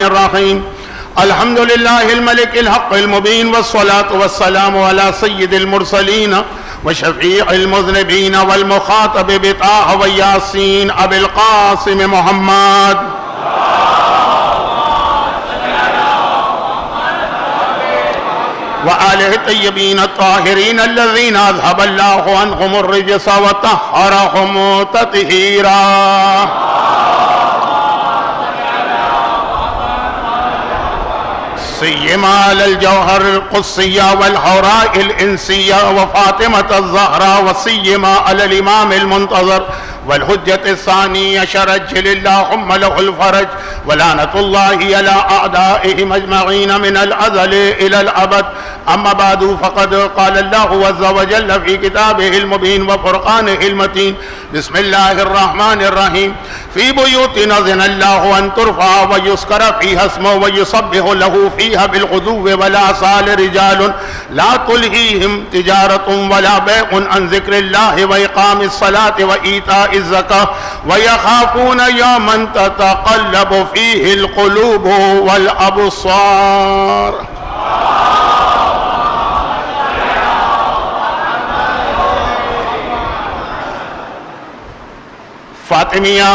الرحيم الحمد لله الملك الحق المبين والصلاة والسلام على سيد المرسلين وشفيع المذنبين والمخاطب بطه وياسين أبي القاسم محمد وآله الطيبين الطاهرين الذين أذهب الله عنهم الرجس وطهرهم تطهيرا سيما على الجوهر القدسية والحوراء الإنسية وفاطمة الزهراء وسيما على الإمام المنتظر والحجة الثانية شرج اللهم له الفرج ولعنة الله على أعدائهم أجمعين من الأزل إلى الأبد. أما بعد فقد قال الله عز وجل في كتابه المبين وفرقانه المتين بسم الله الرحمن الرحيم في بيوت أذن الله أن ترفع ويذكر فيها اسمه ويسبح له فيها بالغدو والآصال رجال لا تلهيهم تجارة ولا بيع عن ذكر الله وإقام الصلاة وإيتاء الزكاة ويخافون يوما تتقلب فيه القلوب والأبصار. فاطمیہ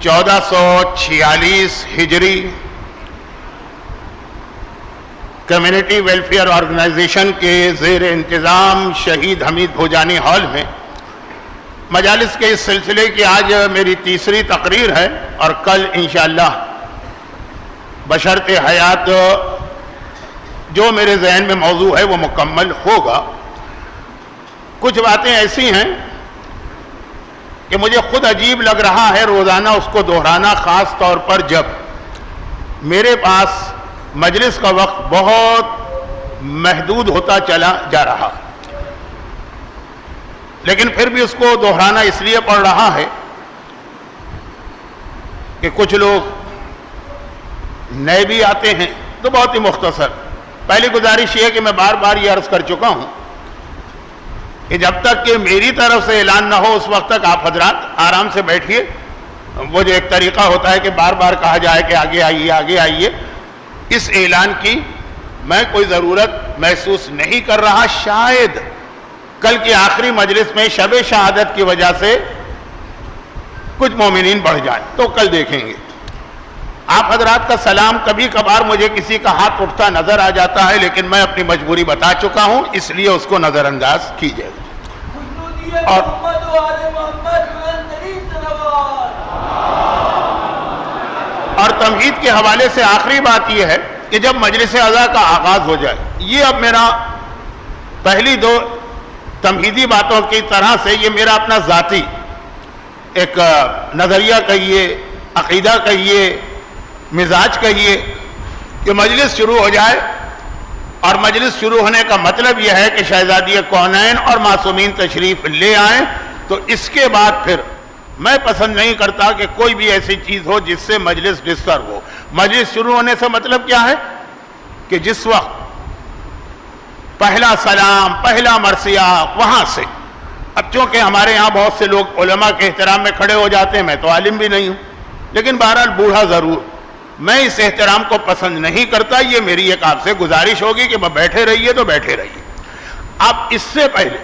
1446 ہجری کمیونٹی ویلفیئر آرگنائزیشن کے زیر انتظام شہید حمید بھوجانی ہال میں مجالس کے اس سلسلے کی آج میری تیسری تقریر ہے اور کل انشاءاللہ بشرط حیات جو میرے ذہن میں موضوع ہے وہ مکمل ہوگا. کچھ باتیں ایسی ہیں کہ مجھے خود عجیب لگ رہا ہے روزانہ اس کو دہرانا، خاص طور پر جب میرے پاس مجلس کا وقت بہت محدود ہوتا چلا جا رہا، لیکن پھر بھی اس کو دہرانا اس لیے پڑ رہا ہے کہ کچھ لوگ نئے بھی آتے ہیں. تو بہت ہی مختصر پہلی گزارش یہ ہے کہ میں بار بار یہ عرض کر چکا ہوں کہ جب تک کہ میری طرف سے اعلان نہ ہو اس وقت تک آپ حضرات آرام سے بیٹھیے. وہ جو ایک طریقہ ہوتا ہے کہ بار بار کہا جائے کہ آگے آئیے آگے آئیے، اس اعلان کی میں کوئی ضرورت محسوس نہیں کر رہا. شاید کل کی آخری مجلس میں شب شہادت کی وجہ سے کچھ مومنین بڑھ جائیں تو کل دیکھیں گے. آپ حضرات کا سلام کبھی کبھار مجھے کسی کا ہاتھ اٹھتا نظر آ جاتا ہے، لیکن میں اپنی مجبوری بتا چکا ہوں، اس لیے اس کو نظر انداز کیجیے. اور تمہید کے حوالے سے آخری بات یہ ہے کہ جب مجلس عزا کا آغاز ہو جائے، یہ اب میرا پہلی دو تمہیدی باتوں کی طرح سے یہ میرا اپنا ذاتی ایک نظریہ کہیے، عقیدہ کہیے، مزاج کہیے کہ مجلس شروع ہو جائے اور مجلس شروع ہونے کا مطلب یہ ہے کہ شہزادی کونین اور معصومین تشریف لے آئیں. تو اس کے بعد پھر میں پسند نہیں کرتا کہ کوئی بھی ایسی چیز ہو جس سے مجلس ڈسٹرب ہو. مجلس شروع ہونے سے مطلب کیا ہے کہ جس وقت پہلا سلام، پہلا مرثیہ وہاں سے. اب چونکہ ہمارے یہاں بہت سے لوگ علماء کے احترام میں کھڑے ہو جاتے ہیں، میں تو عالم بھی نہیں ہوں، لیکن بہرحال بوڑھا ضرور، میں اس احترام کو پسند نہیں کرتا. یہ میری ایک آپ سے گزارش ہوگی کہ بیٹھے رہیے تو بیٹھے رہیے. اب اس سے پہلے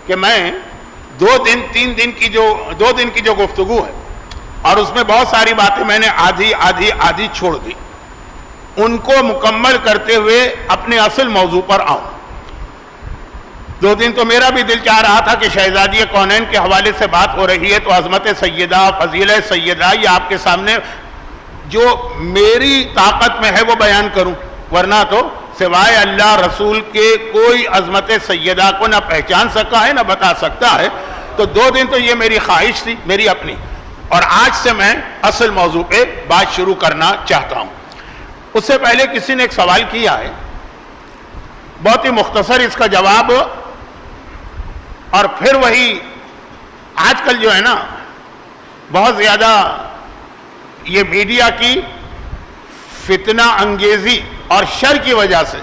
کہ میں دو دن کی جو گفتگو ہے اور اس میں بہت ساری باتیں میں نے آدھی چھوڑ دی، ان کو مکمل کرتے ہوئے اپنے اصل موضوع پر آؤں. 2 دن تو میرا بھی دل چاہ رہا تھا کہ شہزادی کونین کے حوالے سے بات ہو رہی ہے تو عظمت سیدہ، فضیلت سیدہ، یہ آپ کے سامنے جو میری طاقت میں ہے وہ بیان کروں، ورنہ تو سوائے اللہ رسول کے کوئی عظمت سیدہ کو نہ پہچان سکا ہے نہ بتا سکتا ہے. تو 2 دن تو یہ میری خواہش تھی، میری اپنی. اور آج سے میں اصل موضوع پہ بات شروع کرنا چاہتا ہوں. اس سے پہلے کسی نے ایک سوال کیا ہے، بہت ہی مختصر اس کا جواب، اور پھر وہی آج کل جو ہے نا بہت زیادہ یہ میڈیا کی فتنہ انگیزی اور شر کی وجہ سے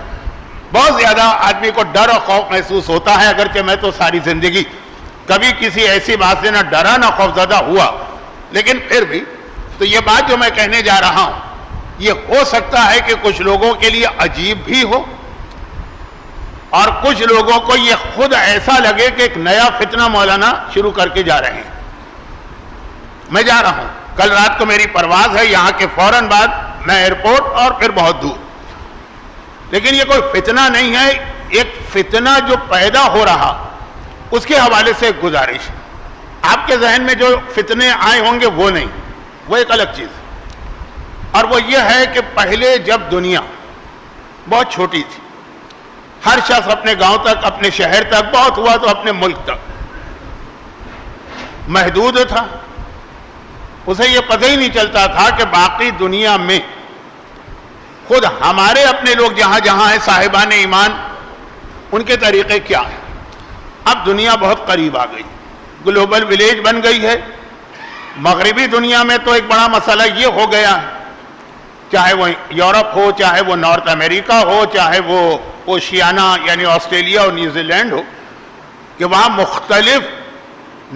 بہت زیادہ آدمی کو ڈر اور خوف محسوس ہوتا ہے. اگرچہ میں تو ساری زندگی کبھی کسی ایسی بات سے نہ ڈرا نہ خوفزدہ ہوا، لیکن پھر بھی تو یہ بات جو میں کہنے جا رہا ہوں یہ ہو سکتا ہے کہ کچھ لوگوں کے لیے عجیب بھی ہو اور کچھ لوگوں کو یہ خود ایسا لگے کہ ایک نیا فتنہ مولانا شروع کر کے جا رہے ہیں. میں جا رہا ہوں, کل رات کو میری پرواز ہے, یہاں کے فوراً بعد میں ایئرپورٹ اور پھر بہت دور. لیکن یہ کوئی فتنہ نہیں ہے, ایک فتنہ جو پیدا ہو رہا اس کے حوالے سے ایک گزارش. آپ کے ذہن میں جو فتنے آئے ہوں گے وہ نہیں, وہ ایک الگ چیز, اور وہ یہ ہے کہ پہلے جب دنیا بہت چھوٹی تھی, ہر شخص اپنے گاؤں تک, اپنے شہر تک, بہت ہوا تو اپنے ملک تک محدود تھا, اسے یہ پتہ ہی نہیں چلتا تھا کہ باقی دنیا میں خود ہمارے اپنے لوگ جہاں جہاں ہیں صاحبان ایمان, ان کے طریقے کیا ہیں. اب دنیا بہت قریب آ گئی, گلوبل ولیج بن گئی ہے. مغربی دنیا میں تو ایک بڑا مسئلہ یہ ہو گیا ہے, چاہے وہ یورپ ہو, چاہے وہ نارتھ امریکہ ہو, چاہے وہ اوشیانہ یعنی آسٹریلیا اور نیوزی لینڈ ہو, کہ وہاں مختلف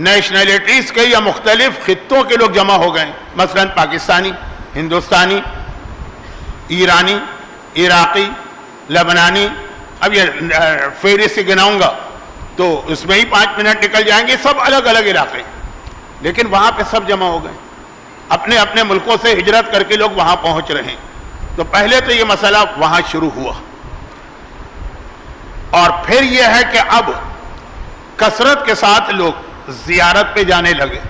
نیشنلٹیز کے یا مختلف خطوں کے لوگ جمع ہو گئے. مثلا پاکستانی, ہندوستانی, ایرانی, عراقی, لبنانی, اب یہ فہرست گناؤں گا تو اس میں ہی 5 منٹ نکل جائیں گے, سب الگ الگ علاقے, لیکن وہاں پہ سب جمع ہو گئے. اپنے اپنے ملکوں سے ہجرت کر کے لوگ وہاں پہنچ رہے ہیں. تو پہلے تو یہ مسئلہ وہاں شروع ہوا, اور پھر یہ ہے کہ اب کثرت کے ساتھ لوگ زیارت پہ جانے لگے.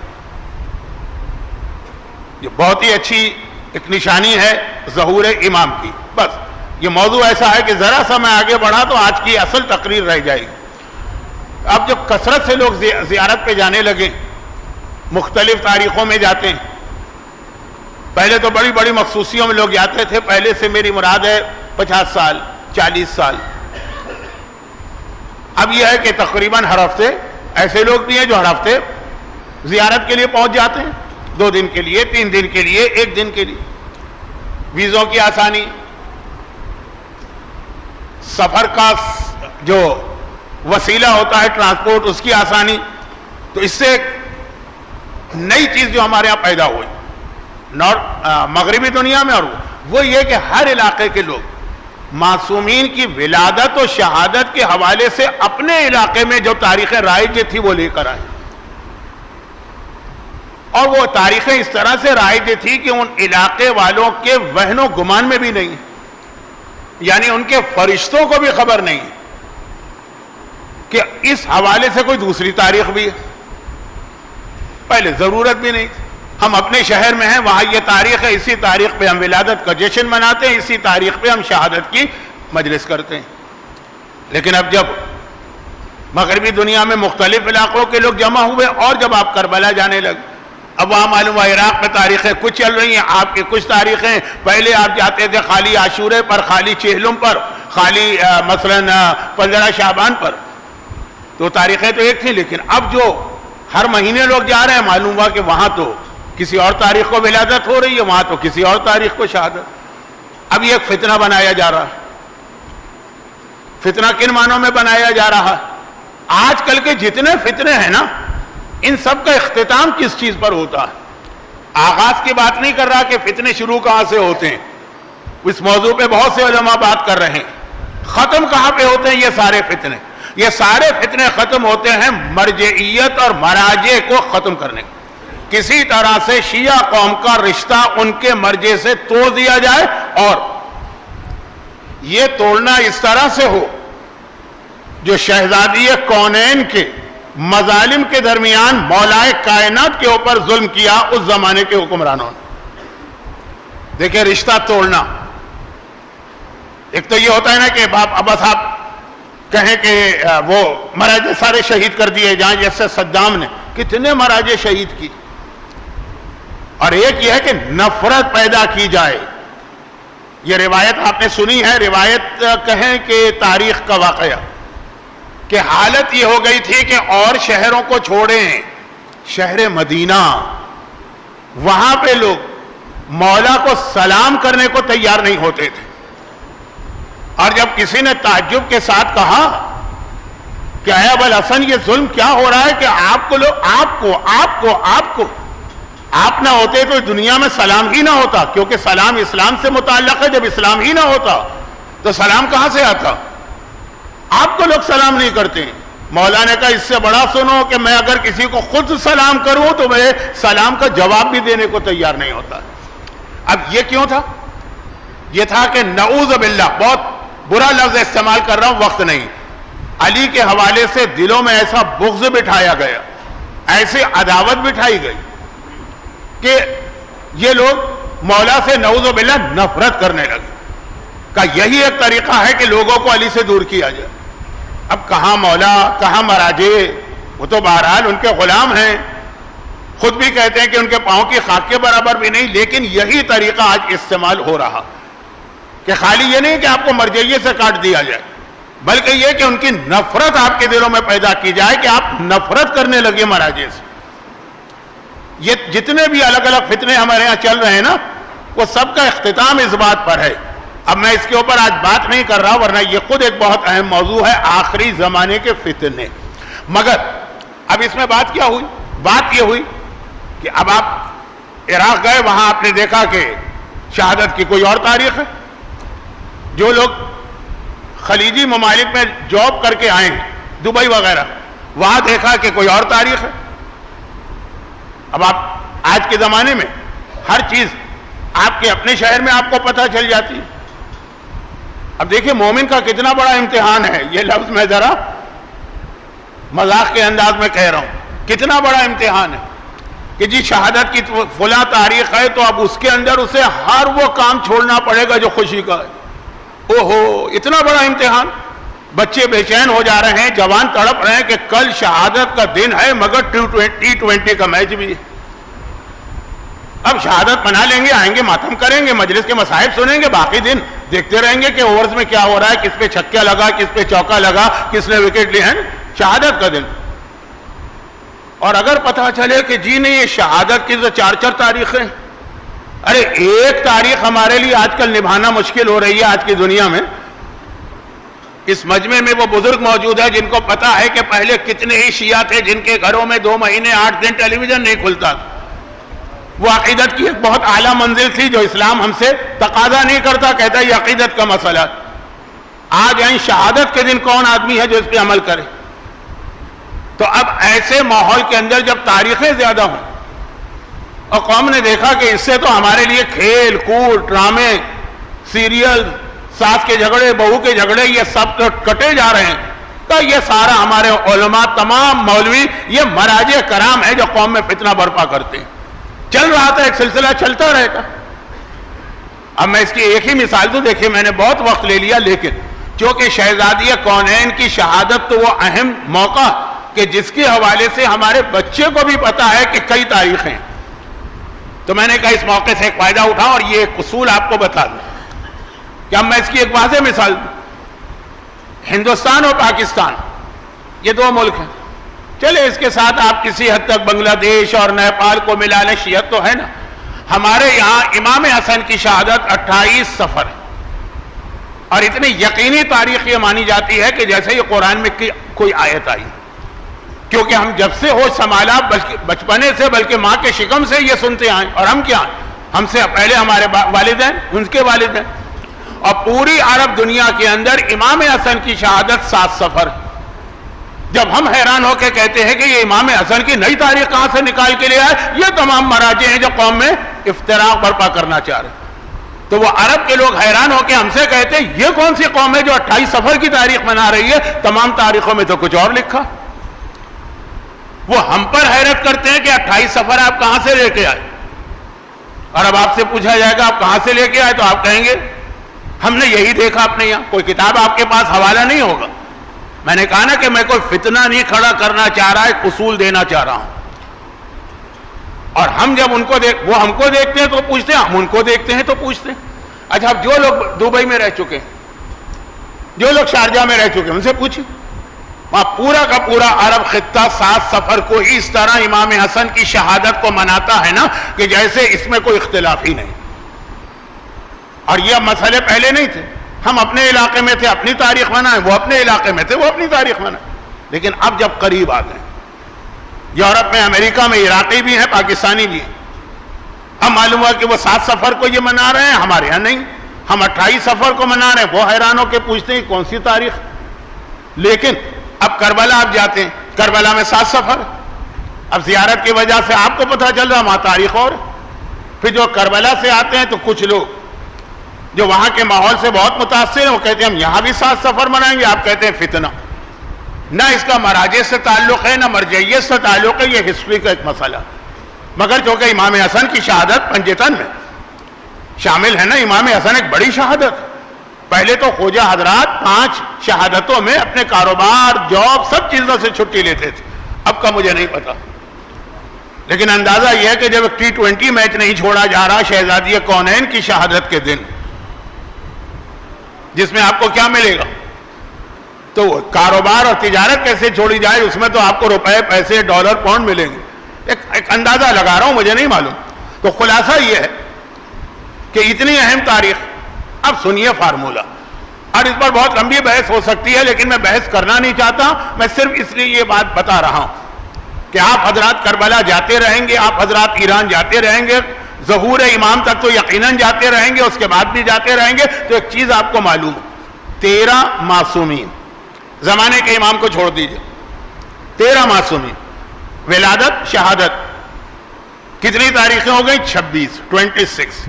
یہ بہت ہی اچھی ایک نشانی ہے ظہور امام کی. بس یہ موضوع ایسا ہے کہ ذرا سا میں آگے بڑھا تو آج کی اصل تقریر رہ جائے گی. اب جب کثرت سے لوگ زیارت پہ جانے لگے, مختلف تاریخوں میں جاتے ہیں. پہلے تو بڑی بڑی مخصوصیوں میں لوگ جاتے تھے, پہلے سے میری مراد ہے 50 سال 40 سال. اب یہ ہے کہ تقریباً ہر ہفتے ایسے لوگ بھی ہیں جو ہر ہفتے زیارت کے لیے پہنچ جاتے ہیں, 2 دن کے لیے, 3 دن کے لیے, 1 دن کے لیے. ویزوں کی آسانی, سفر کا جو وسیلہ ہوتا ہے ٹرانسپورٹ, اس کی آسانی. تو اس سے ایک نئی چیز جو ہمارے ہاں پیدا ہوئی مغربی دنیا میں, اور وہ یہ کہ ہر علاقے کے لوگ معصومین کی ولادت و شہادت کے حوالے سے اپنے علاقے میں جو تاریخ رائج تھی وہ لے کر آئے. اور وہ تاریخیں اس طرح سے رائج تھی کہ ان علاقے والوں کے وہن و گمان میں بھی نہیں, یعنی ان کے فرشتوں کو بھی خبر نہیں کہ اس حوالے سے کوئی دوسری تاریخ بھی ہے. پہلے ضرورت بھی نہیں. ہم اپنے شہر میں ہیں, وہاں یہ تاریخ ہے, اسی تاریخ پہ ہم ولادت کا جشن مناتے ہیں, اسی تاریخ پہ ہم شہادت کی مجلس کرتے ہیں. لیکن اب جب مغربی دنیا میں مختلف علاقوں کے لوگ جمع ہوئے, اور جب آپ کربلا جانے لگے, اب وہاں معلوم ہوا عراق میں تاریخیں کچھ چل رہی ہیں, آپ کی کچھ تاریخیں. پہلے آپ جاتے تھے خالی عاشورے پر, خالی چہلم پر, خالی مثلا 15 شعبان پر, تو تاریخیں تو ایک تھیں. لیکن اب جو ہر مہینے لوگ جا رہے ہیں, معلوم ہوا کہ وہاں تو کسی اور تاریخ کو ولادت ہو رہی ہے, وہاں تو کسی اور تاریخ کو شہادت. اب یہ ایک فتنہ بنایا جا رہا ہے. فتنہ کن معنوں میں بنایا جا رہا ہے؟ آج کل کے جتنے فتنے ہیں نا, ان سب کا اختتام کس چیز پر ہوتا ہے؟ آغاز کی بات نہیں کر رہا کہ فتنے شروع کہاں سے ہوتے ہیں, اس موضوع پہ بہت سے علماء بات کر رہے ہیں. ختم کہاں پہ ہوتے ہیں یہ سارے فتنے؟ یہ سارے فتنے ختم ہوتے ہیں مرجعیت اور مراجع کو ختم کرنے. کسی طرح سے شیعہ قوم کا رشتہ ان کے مرجع سے توڑ دیا جائے, اور یہ توڑنا اس طرح سے ہو جو شہزادی کونین کے مظالم کے درمیان مولائے کائنات کے اوپر ظلم کیا اس زمانے کے حکمرانوں نے. دیکھیں رشتہ توڑنا, ایک تو یہ ہوتا ہے نا کہ بس آپ کہیں کہ وہ مراجع سارے شہید کر دیے جائیں, جیسے صدام نے کتنے مراجع شہید کی. اور ایک یہ ہے کہ نفرت پیدا کی جائے. یہ روایت آپ نے سنی ہے, روایت کہیں کہ تاریخ کا واقعہ, کہ حالت یہ ہو گئی تھی کہ اور شہروں کو چھوڑیں, شہر مدینہ, وہاں پہ لوگ مولا کو سلام کرنے کو تیار نہیں ہوتے تھے. اور جب کسی نے تعجب کے ساتھ کہا کہ اے ابوالحسن یہ ظلم کیا ہو رہا ہے کہ آپ کو لوگ آپ کو آپ نہ ہوتے تو دنیا میں سلام ہی نہ ہوتا، کیونکہ سلام اسلام سے متعلق ہے. جب اسلام ہی نہ ہوتا تو سلام کہاں سے آتا؟ آپ کو لوگ سلام نہیں کرتے ہیں. مولا نے کہا اس سے بڑا سنو کہ میں اگر کسی کو خود سلام کروں تو میں سلام کا جواب بھی دینے کو تیار نہیں ہوتا. اب یہ کیوں تھا؟ یہ تھا کہ نعوذ باللہ، بہت برا لفظ استعمال کر رہا ہوں، وقت نہیں، علی کے حوالے سے دلوں میں ایسا بغض بٹھایا گیا، ایسی عداوت بٹھائی گئی کہ یہ لوگ مولا سے نعوذ باللہ نفرت کرنے لگے. کہ یہی ایک طریقہ ہے کہ لوگوں کو علی سے دور کیا جائے. اب کہاں مولا، کہاں مراجے، وہ تو بہرحال ان کے غلام ہیں، خود بھی کہتے ہیں کہ ان کے پاؤں کی خاک کے برابر بھی نہیں، لیکن یہی طریقہ آج استعمال ہو رہا کہ خالی یہ نہیں کہ آپ کو مرجعیے سے کاٹ دیا جائے، بلکہ یہ کہ ان کی نفرت آپ کے دلوں میں پیدا کی جائے کہ آپ نفرت کرنے لگے مراجے سے. یہ جتنے بھی الگ الگ فتنے ہمارے ہاں چل رہے ہیں نا، وہ سب کا اختتام اس بات پر ہے. اب میں اس کے اوپر آج بات نہیں کر رہا، ورنہ یہ خود ایک بہت اہم موضوع ہے، آخری زمانے کے فتنے. مگر اب اس میں بات کیا ہوئی؟ بات یہ ہوئی کہ اب آپ عراق گئے، وہاں آپ نے دیکھا کہ شہادت کی کوئی اور تاریخ ہے. جو لوگ خلیجی ممالک میں جاب کر کے آئے ہیں، دبئی وغیرہ، وہاں دیکھا کہ کوئی اور تاریخ ہے. اب آپ آج کے زمانے میں ہر چیز آپ کے اپنے شہر میں آپ کو پتہ چل جاتی ہے. اب دیکھیں مومن کا کتنا بڑا امتحان ہے، یہ لفظ میں ذرا مذاق کے انداز میں کہہ رہا ہوں، کتنا بڑا امتحان ہے کہ جی شہادت کی فلاں تاریخ ہے تو اب اس کے اندر اسے ہر وہ کام چھوڑنا پڑے گا جو خوشی کا ہے. اوہو، اتنا بڑا امتحان. بچے بے چین ہو جا رہے ہیں، جوان تڑپ رہے ہیں کہ کل شہادت کا دن ہے مگر T20 کا میچ بھی ہے. اب شہادت منا لیں گے، آئیں گے، ماتم کریں گے، مجلس کے مصائب سنیں گے، باقی دن دیکھتے رہیں گے کہ اوورز میں کیا ہو رہا ہے، کس پہ چھکا لگا، کس پہ چوکا لگا، کس نے وکٹ لی. ہے شہادت کا دن. اور اگر پتہ چلے کہ جی نہیں، یہ شہادت کی تو 4 تاریخیں، ارے ایک تاریخ ہمارے لیے آج کل نبھانا مشکل ہو رہی ہے آج کی دنیا میں. اس مجمع میں وہ بزرگ موجود ہے جن کو پتا ہے کہ پہلے کتنے ہی شیعہ تھے جن کے گھروں میں 2 مہینے 8 دن ٹیلی ویژن نہیں کھلتا. وہ عقیدت کی ایک بہت اعلیٰ منزل تھی جو اسلام ہم سے تقاضا نہیں کرتا، کہتا ہے یہ عقیدت کا مسئلہ. آج این شہادت کے دن کون آدمی ہے جو اس پہ عمل کرے؟ تو اب ایسے ماحول کے اندر جب تاریخیں زیادہ ہوں اور قوم نے دیکھا کہ اس سے تو ہمارے لیے کھیل کود، ڈرامے، سیریل، ساس کے جھگڑے، بہو کے جھگڑے، یہ سب تو کٹے جا رہے ہیں، تو یہ سارا ہمارے علماء، تمام مولوی، یہ مراجع کرام ہے جو قوم میں فتنہ برپا کرتے ہیں. چل رہا تھا، ایک سلسلہ چلتا رہے گا. اب میں اس کی ایک ہی مثال دوں، دیکھیں میں نے بہت وقت لے لیا، لیکن چونکہ شہزادی کونین کی شہادت تو وہ اہم موقع کہ جس کے حوالے سے ہمارے بچے کو بھی پتا ہے کہ کئی تاریخیں، تو میں نے کہا اس موقع سے ایک فائدہ اٹھاؤں اور یہ ایک اصول آپ کو بتا دوں کہ اب میں اس کی ایک واضح مثال دوں. ہندوستان اور پاکستان یہ 2 ملک ہیں. چلے اس کے ساتھ آپ کسی حد تک بنگلہ دیش اور نیپال کو ملا لیں، شیعت تو ہے نا. ہمارے یہاں امام حسن کی شہادت 28 صفر ہے، اور اتنی یقینی تاریخ یہ مانی جاتی ہے کہ جیسے یہ قرآن میں کوئی آیت آئی، کیونکہ ہم جب سے ہوش سنبھالا بچپنے سے، بلکہ ماں کے شکم سے یہ سنتے آئیں. اور ہم کیا ہیں، ہم سے پہلے ہمارے والدین، ان کے والدین، اور پوری عرب دنیا کے اندر امام حسن کی شہادت 7 صفر. جب ہم حیران ہو کے کہتے ہیں کہ یہ امام حسن کی نئی تاریخ کہاں سے نکال کے لے آئے، یہ تمام مراجع ہیں جو قوم میں افتراق برپا کرنا چاہ رہے ہیں. تو وہ عرب کے لوگ حیران ہو کے ہم سے کہتے ہیں یہ کون سی قوم ہے جو 28 صفر کی تاریخ منا رہی ہے، تمام تاریخوں میں تو کچھ اور لکھا. وہ ہم پر حیرت کرتے ہیں کہ 28 صفر آپ کہاں سے لے کے آئے. اور اب آپ سے پوچھا جائے گا آپ کہاں سے لے کے آئے، تو آپ کہیں گے ہم نے یہی دیکھا اپنے یہاں. کوئی کتاب آپ کے پاس حوالہ نہیں ہوگا. میں نے کہا نا کہ میں کوئی فتنہ نہیں کھڑا کرنا چاہ رہا، ایک اصول دینا چاہ رہا ہوں. اور ہم جب ان کو وہ ہم کو دیکھتے ہیں تو پوچھتے ہیں، ہم ان کو دیکھتے ہیں تو پوچھتے ہیں. اچھا اب جو لوگ دبئی میں رہ چکے ہیں، جو لوگ شارجہ میں رہ چکے ہیں، ان سے پوچھیں. وہاں پورا کا پورا عرب خطہ 7 صفر کو اس طرح امام حسن کی شہادت کو مناتا ہے نا کہ جیسے اس میں کوئی اختلاف ہی نہیں. اور یہ مسئلے پہلے نہیں تھے. ہم اپنے علاقے میں تھے، اپنی تاریخ منائیں، وہ اپنے علاقے میں تھے، وہ اپنی تاریخ منائیں. لیکن اب جب قریب آ گئے، یورپ میں، امریکہ میں عراقی بھی ہیں، پاکستانی بھی ہیں، اب معلوم ہوا کہ وہ 7 سفر کو یہ منا رہے ہیں، ہمارے یہاں نہیں، ہم 28 سفر کو منا رہے ہیں۔ وہ حیران ہو کے پوچھتے ہیں کون سی تاریخ؟ لیکن اب کربلا آپ جاتے ہیں، کربلا میں 7 سفر، اب زیارت کی وجہ سے آپ کو پتہ چل رہا وہاں تاریخ اور۔ پھر جو کربلا سے آتے ہیں تو کچھ لوگ جو وہاں کے ماحول سے بہت متاثر ہیں وہ کہتے ہیں ہم یہاں بھی 7 سفر منائیں گے، آپ کہتے ہیں فتنہ۔ نہ اس کا مراجع سے تعلق ہے نہ مرجعیت سے تعلق ہے، یہ ہسٹری کا ایک مسئلہ۔ مگر چونکہ امام حسن کی شہادت پنجتن میں شامل ہے نا، امام حسن ایک بڑی شہادت۔ پہلے تو خواجہ حضرات 5 شہادتوں میں اپنے کاروبار، جاب، سب چیزوں سے چھٹی لیتے تھے، اب کا مجھے نہیں پتا، لیکن اندازہ یہ ہے کہ جب T20 میچ نہیں چھوڑا جا رہا شہزادی کونین کی شہادت کے دن، جس میں آپ کو کیا ملے گا؟ تو کاروبار اور تجارت کیسے چھوڑی جائے، اس میں تو آپ کو روپے، پیسے، ڈالر، پاؤنڈ ملیں گے۔ ایک اندازہ لگا رہا ہوں، مجھے نہیں معلوم۔ تو خلاصہ یہ ہے کہ اتنی اہم تاریخ، اب سنیے فارمولہ، اور اس پر بہت لمبی بحث ہو سکتی ہے لیکن میں بحث کرنا نہیں چاہتا، میں صرف اس لیے یہ بات بتا رہا ہوں کہ آپ حضرات کربلا جاتے رہیں گے، آپ حضرات ایران جاتے رہیں گے، ظہور امام تک تو یقیناً جاتے رہیں گے، اس کے بعد بھی جاتے رہیں گے۔ تو ایک چیز آپ کو معلوم، 13 معصومین، زمانے کے امام کو چھوڑ دیجئے، 13 معصومین، ولادت، شہادت، کتنی تاریخیں ہو گئی؟ 26۔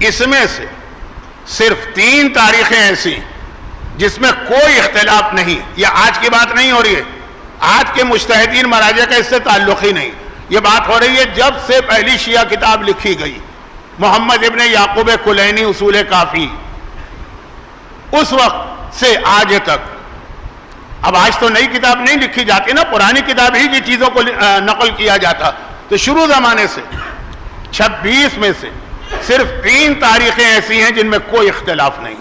اس میں سے صرف 3 تاریخیں ایسی جس میں کوئی اختلاف نہیں، یہ آج کی بات نہیں ہو رہی ہے، آج کے مجتہدین مراجع کا اس سے تعلق ہی نہیں، یہ بات ہو رہی ہے جب سے پہلی شیعہ کتاب لکھی گئی، محمد ابن یعقوب کلینی اصول کافی، اس وقت سے آج تک۔ اب آج تو نئی کتاب نہیں لکھی جاتی نا، پرانی کتاب ہی کی چیزوں کو نقل کیا جاتا، تو شروع زمانے سے 26 میں سے صرف 3 تاریخیں ایسی ہیں جن میں کوئی اختلاف نہیں۔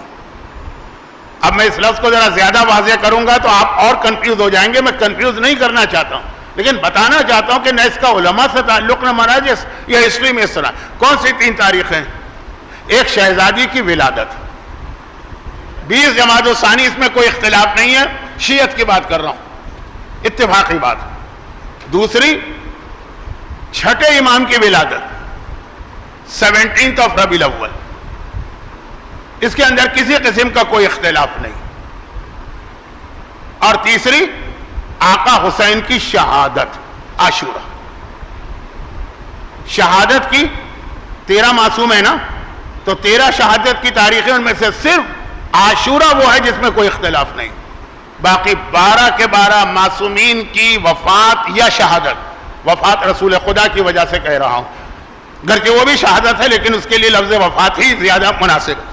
اب میں اس لفظ کو ذرا زیادہ واضح کروں گا تو آپ اور کنفیوز ہو جائیں گے، میں کنفیوز نہیں کرنا چاہتا ہوں لیکن بتانا چاہتا ہوں کہ نہ اس کا علماء سے تعلق نہ مراجع سے، یا ہسٹری میں اس طرح۔ کون سی 3 تاریخیں؟ ایک شہزادی کی ولادت، 20 جمادی الثانی، اس میں کوئی اختلاف نہیں ہے، شیعت کی بات کر رہا ہوں، اتفاقی بات۔ دوسری، چھٹے امام کی ولادت، 17 ربیع الاول، اس کے اندر کسی قسم کا کوئی اختلاف نہیں۔ اور تیسری، آقا حسین کی شہادت، عاشورہ۔ شہادت کی 13 معصوم ہے نا، تو 13 شہادت کی تاریخیں، ان میں سے صرف عاشورہ وہ ہے جس میں کوئی اختلاف نہیں، باقی 12 کے 12 معصومین کی وفات یا شہادت، وفات رسول خدا کی وجہ سے کہہ رہا ہوں، گرچہ وہ بھی شہادت ہے لیکن اس کے لیے لفظ وفات ہی زیادہ مناسب ہے۔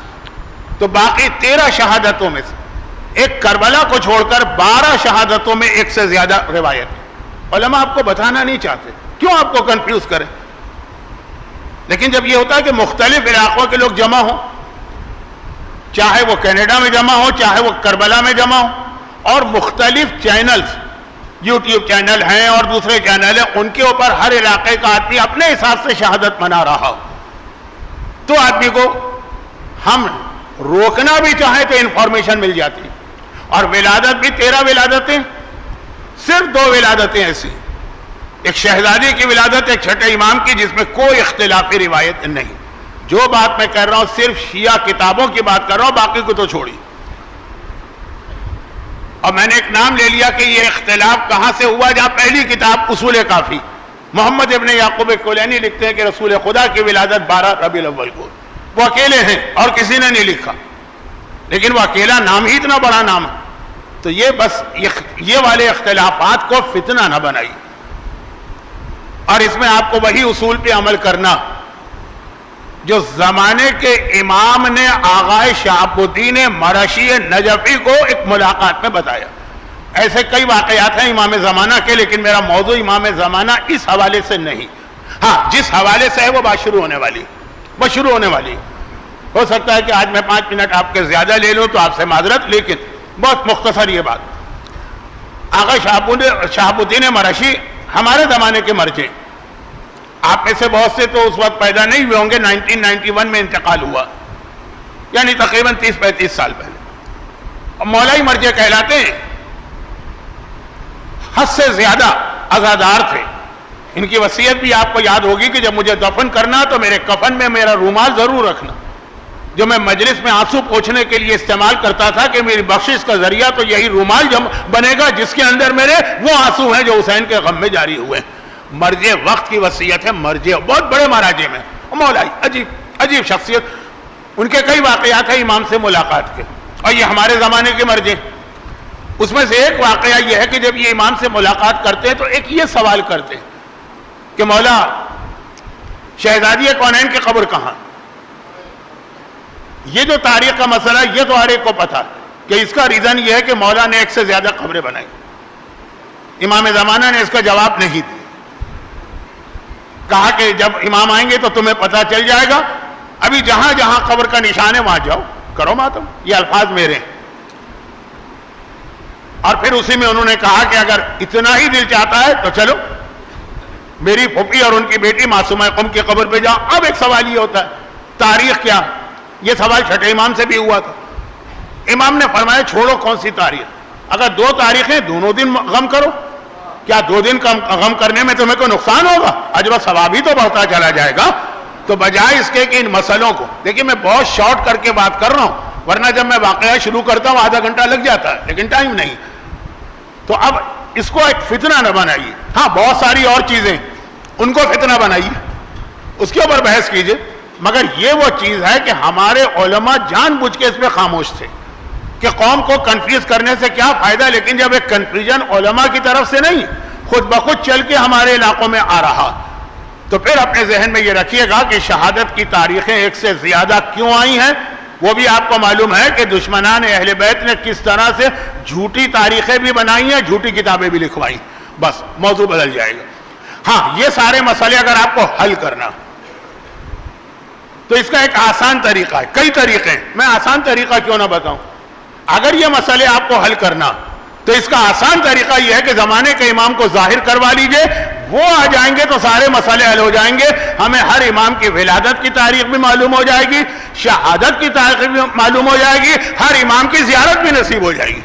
تو باقی 13 شہادتوں میں سے ایک کربلا کو چھوڑ کر 12 شہادتوں میں ایک سے زیادہ روایت ہے۔ علماء آپ کو بتانا نہیں چاہتے، کیوں آپ کو کنفیوز کریں؟ لیکن جب یہ ہوتا ہے کہ مختلف علاقوں کے لوگ جمع ہوں، چاہے وہ کینیڈا میں جمع ہو، چاہے وہ کربلا میں جمع ہو، اور مختلف چینلز، یوٹیوب چینل ہیں اور دوسرے چینل ہیں، ان کے اوپر ہر علاقے کا آدمی اپنے حساب سے شہادت منا رہا ہو، تو آدمی کو ہم روکنا بھی چاہیں تو انفارمیشن مل جاتی۔ اور ولادت بھی 13 ولادتیں، صرف 2 ولادتیں ایسی، ایک شہزادی کی ولادت، ایک چھٹے امام کی، جس میں کوئی اختلافی روایت نہیں۔ جو بات میں کہہ رہا ہوں صرف شیعہ کتابوں کی بات کر رہا ہوں، باقی کو تو چھوڑی۔ اور میں نے ایک نام لے لیا کہ یہ اختلاف کہاں سے ہوا، جہاں پہلی کتاب اصول کافی، محمد ابن یعقوب کلینی لکھتے ہیں کہ رسول خدا کی ولادت 12 ربیع الاول کو، وہ اکیلے ہیں اور کسی نے نہیں لکھا، لیکن وہ اکیلا نام ہی اتنا بڑا نام ہے، تو یہ بس یہ والے اختلافات کو فتنہ نہ بنائی، اور اس میں آپ کو وہی اصول پہ عمل کرنا جو زمانے کے امام نے آغا شہاب الدین مرشی نجفی کو ایک ملاقات میں بتایا۔ ایسے کئی واقعات ہیں امام زمانہ کے، لیکن میرا موضوع امام زمانہ اس حوالے سے نہیں، ہاں جس حوالے سے ہے وہ بات شروع ہونے والی۔ ہو سکتا ہے کہ آج میں 5 منٹ آپ کے زیادہ لے لوں تو آپ سے معذرت، لیکن بہت مختصر یہ بات۔ آغا شہاب الدین مرشی ہمارے زمانے کے مرجع، آپ میں سے بہت سے تو اس وقت پیدا نہیں ہوئے ہوں گے، 1991 میں انتقال ہوا، یعنی تقریباً 30-35 سال پہلے۔ مولائی مرجع کہلاتے ہیں، حد سے زیادہ عزادار تھے، ان کی وصیت بھی آپ کو یاد ہوگی کہ جب مجھے دفن کرنا تو میرے کفن میں میرا رومال ضرور رکھنا، جو میں مجلس میں آنسو پوچھنے کے لیے استعمال کرتا تھا، کہ میری بخشش کا ذریعہ تو یہی رومال بنے گا جس کے اندر میرے وہ آنسو ہیں جو حسین کے غم میں جاری ہوئے ہیں۔ مرجع وقت کی وصیت ہے، مرجع بہت بڑے مراجع میں، مولائی عجیب شخصیت، ان کے کئی واقعات ہیں امام سے ملاقات کے، اور یہ ہمارے زمانے کے مرجع۔ اس میں سے ایک واقعہ یہ ہے کہ جب یہ امام سے ملاقات کرتے ہیں تو ایک یہ سوال کرتے ہیں کہ مولا شہزادی کونین کی قبر کہاں؟ یہ جو تاریخ کا مسئلہ یہ تو ہر ایک کو پتہ کہ اس کا ریزن یہ ہے کہ مولا نے ایک سے زیادہ قبریں بنائی، امام زمانہ نے اس کا جواب نہیں دیا، کہا کہ جب امام آئیں گے تو تمہیں پتہ چل جائے گا، ابھی جہاں جہاں قبر کا نشان ہے وہاں جاؤ کرو ماتم۔ یہ الفاظ میرے ہیں۔ اور پھر اسی میں انہوں نے کہا کہ اگر اتنا ہی دل چاہتا ہے تو چلو میری پھوپھی اور ان کی بیٹی معصومہ قم کی قبر پہ جاؤ۔ اب ایک سوال یہ ہوتا ہے تاریخ کیا؟ یہ سوال چھٹے امام سے بھی ہوا تھا۔ امام نے فرمایا چھوڑو کون سی تاریخ، اگر 2 تاریخیں دونوں دن غم کرو، کیا 2 دن کا غم کرنے میں تمہیں کوئی نقصان ہوگا؟ اجر و ثواب ہی تو بڑھتا چلا جائے گا۔ تو بجائے اس کے کہ ان مسئلوں کو دیکھیں، میں بہت شارٹ کر کے بات کر رہا ہوں، ورنہ جب میں واقعہ شروع کرتا ہوں آدھا گھنٹہ لگ جاتا ہے، لیکن ٹائم نہیں۔ تو اب اس کو ایک فتنہ نہ بنائیے، ہاں بہت ساری اور چیزیں ان کو فتنہ بنائیے، اس کے اوپر بحث کیجئے، مگر یہ وہ چیز ہے کہ ہمارے علماء جان بوجھ کے اس پہ خاموش تھے کہ قوم کو کنفیوز کرنے سے کیا فائدہ، لیکن جب ایک کنفیوژن علماء کی طرف سے نہیں خود بخود چل کے ہمارے علاقوں میں آ رہا، تو پھر اپنے ذہن میں یہ رکھیے گا کہ شہادت کی تاریخیں ایک سے زیادہ کیوں آئی ہیں، وہ بھی آپ کو معلوم ہے کہ دشمنان اہل بیت نے کس طرح سے جھوٹی تاریخیں بھی بنائی ہیں، جھوٹی کتابیں بھی لکھوائی، بس موضوع بدل جائے گا۔ ہاں یہ سارے مسئلے اگر آپ کو حل کرنا تو اس کا ایک آسان طریقہ ہے، کئی طریقے ہیں، میں آسان طریقہ کیوں نہ بتاؤں۔ اگر یہ مسئلے آپ کو حل کرنا تو اس کا آسان طریقہ یہ ہے کہ زمانے کے امام کو ظاہر کروا لیجئے، وہ آ جائیں گے تو سارے مسئلے حل ہو جائیں گے، ہمیں ہر امام کی ولادت کی تاریخ بھی معلوم ہو جائے گی، شہادت کی تاریخ بھی معلوم ہو جائے گی، ہر امام کی زیارت بھی نصیب ہو جائے گی۔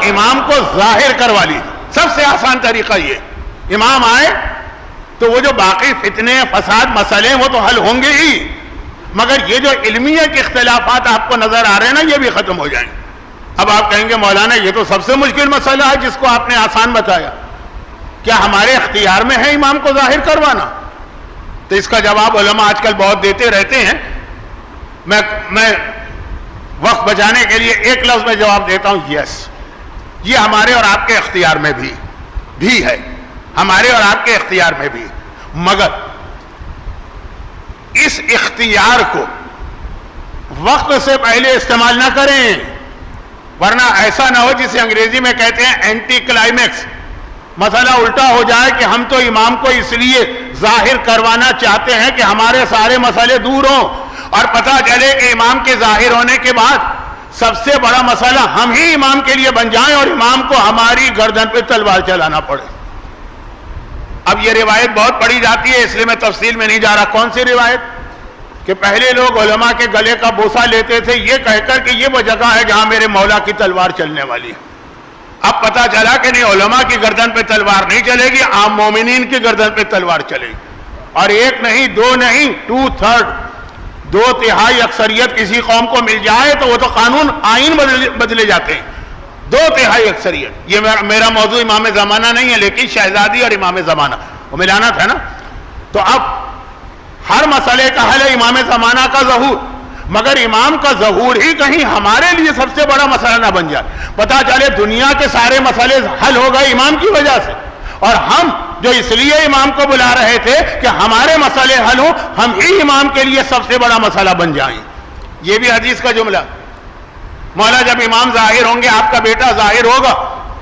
امام کو ظاہر کروا لیجیے، سب سے آسان طریقہ یہ، امام آئے تو وہ جو باقی فتنے فساد مسئلے ہیں وہ تو حل ہوں گے ہی، مگر یہ جو علمیہ کے اختلافات آپ کو نظر آ رہے ہیں نا یہ بھی ختم ہو جائیں گے۔ اب آپ کہیں گے مولانا یہ تو سب سے مشکل مسئلہ ہے جس کو آپ نے آسان بتایا، کیا ہمارے اختیار میں ہے امام کو ظاہر کروانا؟ تو اس کا جواب علماء آج کل بہت دیتے رہتے ہیں، میں وقت بچانے کے لیے ایک لفظ میں جواب دیتا ہوں، یس، یہ ہمارے اور آپ کے اختیار میں بھی ہے، ہمارے اور آپ کے اختیار میں بھی، مگر اس اختیار کو وقت سے پہلے استعمال نہ کریں، ورنہ ایسا نہ ہو جسے انگریزی میں کہتے ہیں اینٹی کلائمیکس، مسئلہ الٹا ہو جائے کہ ہم تو امام کو اس لیے ظاہر کروانا چاہتے ہیں کہ ہمارے سارے مسئلے دور ہوں، اور پتہ چلے کہ امام کے ظاہر ہونے کے بعد سب سے بڑا مسئلہ ہم ہی امام کے لیے بن جائیں اور امام کو ہماری گردن پہ تلوار چلانا پڑے۔ اب یہ روایت بہت پڑھی جاتی ہے، اس لیے میں تفصیل میں نہیں جا رہا۔ کون سی روایت؟ کہ پہلے لوگ علماء کے گلے کا بوسہ لیتے تھے یہ کہہ کر کہ یہ وہ جگہ ہے جہاں میرے مولا کی تلوار چلنے والی ہے۔ اب پتہ چلا کہ نہیں، علماء کی گردن پہ تلوار نہیں چلے گی، عام مومنین کی گردن پہ تلوار چلے گی، اور ایک نہیں، دو نہیں، 2/3 2/3 اکثریت کسی قوم کو مل جائے تو وہ تو قانون آئین بدلے جاتے ہیں۔ 2/3 اکثریت، یہ میرا موضوع امام زمانہ نہیں ہے، لیکن شہزادی اور امام زمانہ وہ ملانا تھا نا۔ تو اب ہر مسئلے کا حل ہے امام زمانہ کا ظہور، مگر امام کا ظہور ہی کہیں ہمارے لیے سب سے بڑا مسئلہ نہ بن جائے، پتہ چلے دنیا کے سارے مسئلے حل ہو گئے امام کی وجہ سے، اور ہم جو اس لیے امام کو بلا رہے تھے کہ ہمارے مسئلے حل ہوں، ہم ہی امام کے لیے سب سے بڑا مسئلہ بن جائیں۔ یہ بھی حدیث کا جملہ، مولا جب امام ظاہر ہوں گے، آپ کا بیٹا ظاہر ہوگا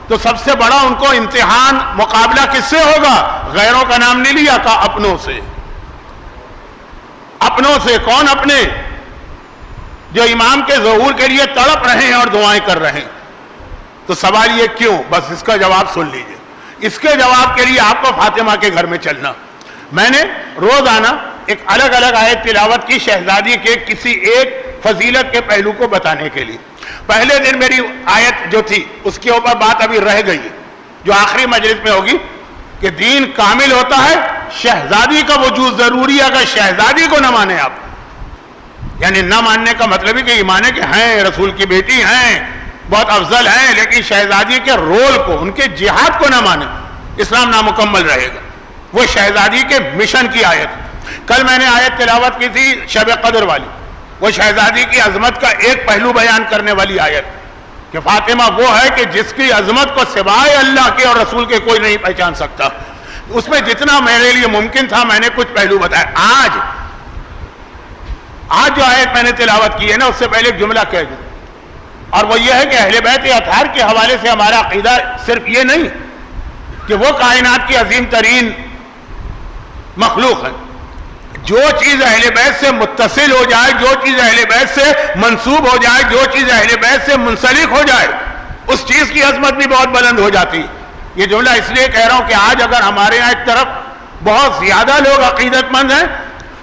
تو سب سے بڑا ان کو امتحان مقابلہ کس سے ہوگا؟ غیروں کا نام نہیں لیا، کہا اپنوں سے۔ اپنوں سے کون اپنے؟ جو امام کے ظہور کے لیے تڑپ رہے ہیں اور دعائیں کر رہے ہیں۔ تو سوال یہ کیوں؟ بس اس کا جواب سن لیجئے۔ اس کے جواب کے لیے آپ کو فاطمہ کے گھر میں چلنا۔ میں نے روزانہ ایک الگ الگ آیت تلاوت کی شہزادی کے کسی ایک فضیلت کے پہلو کو بتانے کے لیے۔ پہلے دن میری آیت جو تھی اس کے اوپر بات ابھی رہ گئی ہے جو آخری مجلس میں ہوگی کہ دین کامل ہوتا ہے، شہزادی کا وجود ضروری ہے. اگر شہزادی کو نہ مانے آپ، یعنی نہ ماننے کا مطلب ہے کہ یہ مانے کہ ہیں رسول کی بیٹی ہیں، بہت افضل ہیں، لیکن شہزادی کے رول کو، ان کے جہاد کو نہ مانے، اسلام نامکمل رہے گا. وہ شہزادی کے مشن کی آیت. کل میں نے آیت تلاوت کی تھی شب قدر والی، وہ شہزادی کی عظمت کا ایک پہلو بیان کرنے والی آیت کہ فاطمہ وہ ہے کہ جس کی عظمت کو سوائے اللہ کے اور رسول کے کوئی نہیں پہچان سکتا. اس میں جتنا میرے لیے ممکن تھا میں نے کچھ پہلو بتایا. آج جو آیت میں نے تلاوت کی ہے نا، اس سے پہلے ایک جملہ کہہ دوں، اور وہ یہ ہے کہ اہل بیت اطہار کے حوالے سے ہمارا عقیدہ صرف یہ نہیں کہ وہ کائنات کی عظیم ترین مخلوق ہے. جو چیز اہل بیت سے متصل ہو جائے، جو چیز اہل بیت سے منسوب ہو جائے، جو چیز اہل بیت سے منسلک ہو جائے، اس چیز کی عظمت بھی بہت بلند ہو جاتی. یہ جملہ اس لیے کہہ رہا ہوں کہ آج اگر ہمارے یہاں ایک طرف بہت زیادہ لوگ عقیدت مند ہیں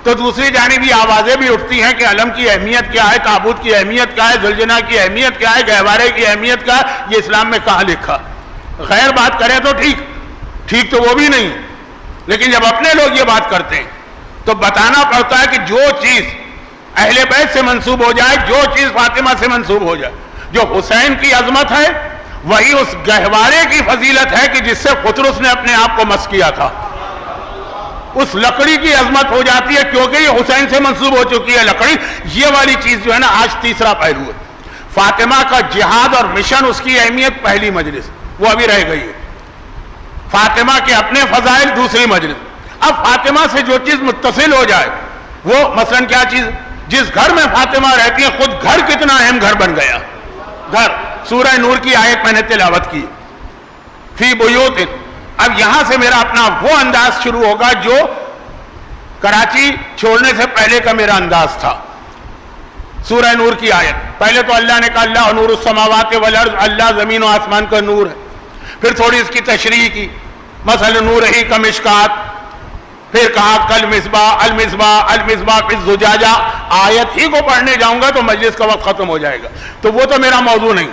تو دوسری جانب یہ آوازیں بھی اٹھتی ہیں کہ علم کی اہمیت کیا ہے، تابوت کی اہمیت کیا ہے، ذوالجناح کی اہمیت کیا ہے، گہوارے کی اہمیت کیا ہے، یہ اسلام میں کہاں لکھا. غیر بات کرے تو ٹھیک تو وہ بھی نہیں، لیکن جب اپنے لوگ یہ بات کرتے ہیں تو بتانا پڑتا ہے کہ جو چیز اہل بیت سے منسوب ہو جائے، جو چیز فاطمہ سے منسوب ہو جائے، جو حسین کی عظمت ہے وہی اس گہوارے کی فضیلت ہے کہ جس سے قطرس نے اپنے آپ کو مس کیا تھا. اس لکڑی کی عظمت ہو جاتی ہے کیونکہ یہ حسین سے منسوب ہو چکی ہے لکڑی. یہ والی چیز جو ہے نا آج تیسرا پہلو ہے. فاطمہ کا جہاد اور مشن، اس کی اہمیت پہلی مجلس، وہ ابھی رہ گئی ہے. فاطمہ کے اپنے فضائل دوسری مجلس. اب فاطمہ سے جو چیز متصل ہو جائے، وہ مثلا کیا چیز، جس گھر میں فاطمہ رہتی ہے خود گھر کتنا اہم گھر بن گیا. گھر، سورہ نور کی آیت میں نے تلاوت کی، فی بیوت. اب یہاں سے میرا اپنا وہ انداز شروع ہوگا جو کراچی چھوڑنے سے پہلے کا میرا انداز تھا. سورہ نور کی آیت، پہلے تو اللہ نے کہا اللہ نور السماوات والارض، اللہ زمین و آسمان کا نور ہے. پھر تھوڑی اس کی تشریح کی، مثلا نور ہی کا مشکات. پھر کہا کل مصباح المصباح المصباح فی الزجاجہ. آیت ہی کو پڑھنے جاؤں گا تو مجلس کا وقت ختم ہو جائے گا، تو وہ تو میرا موضوع نہیں.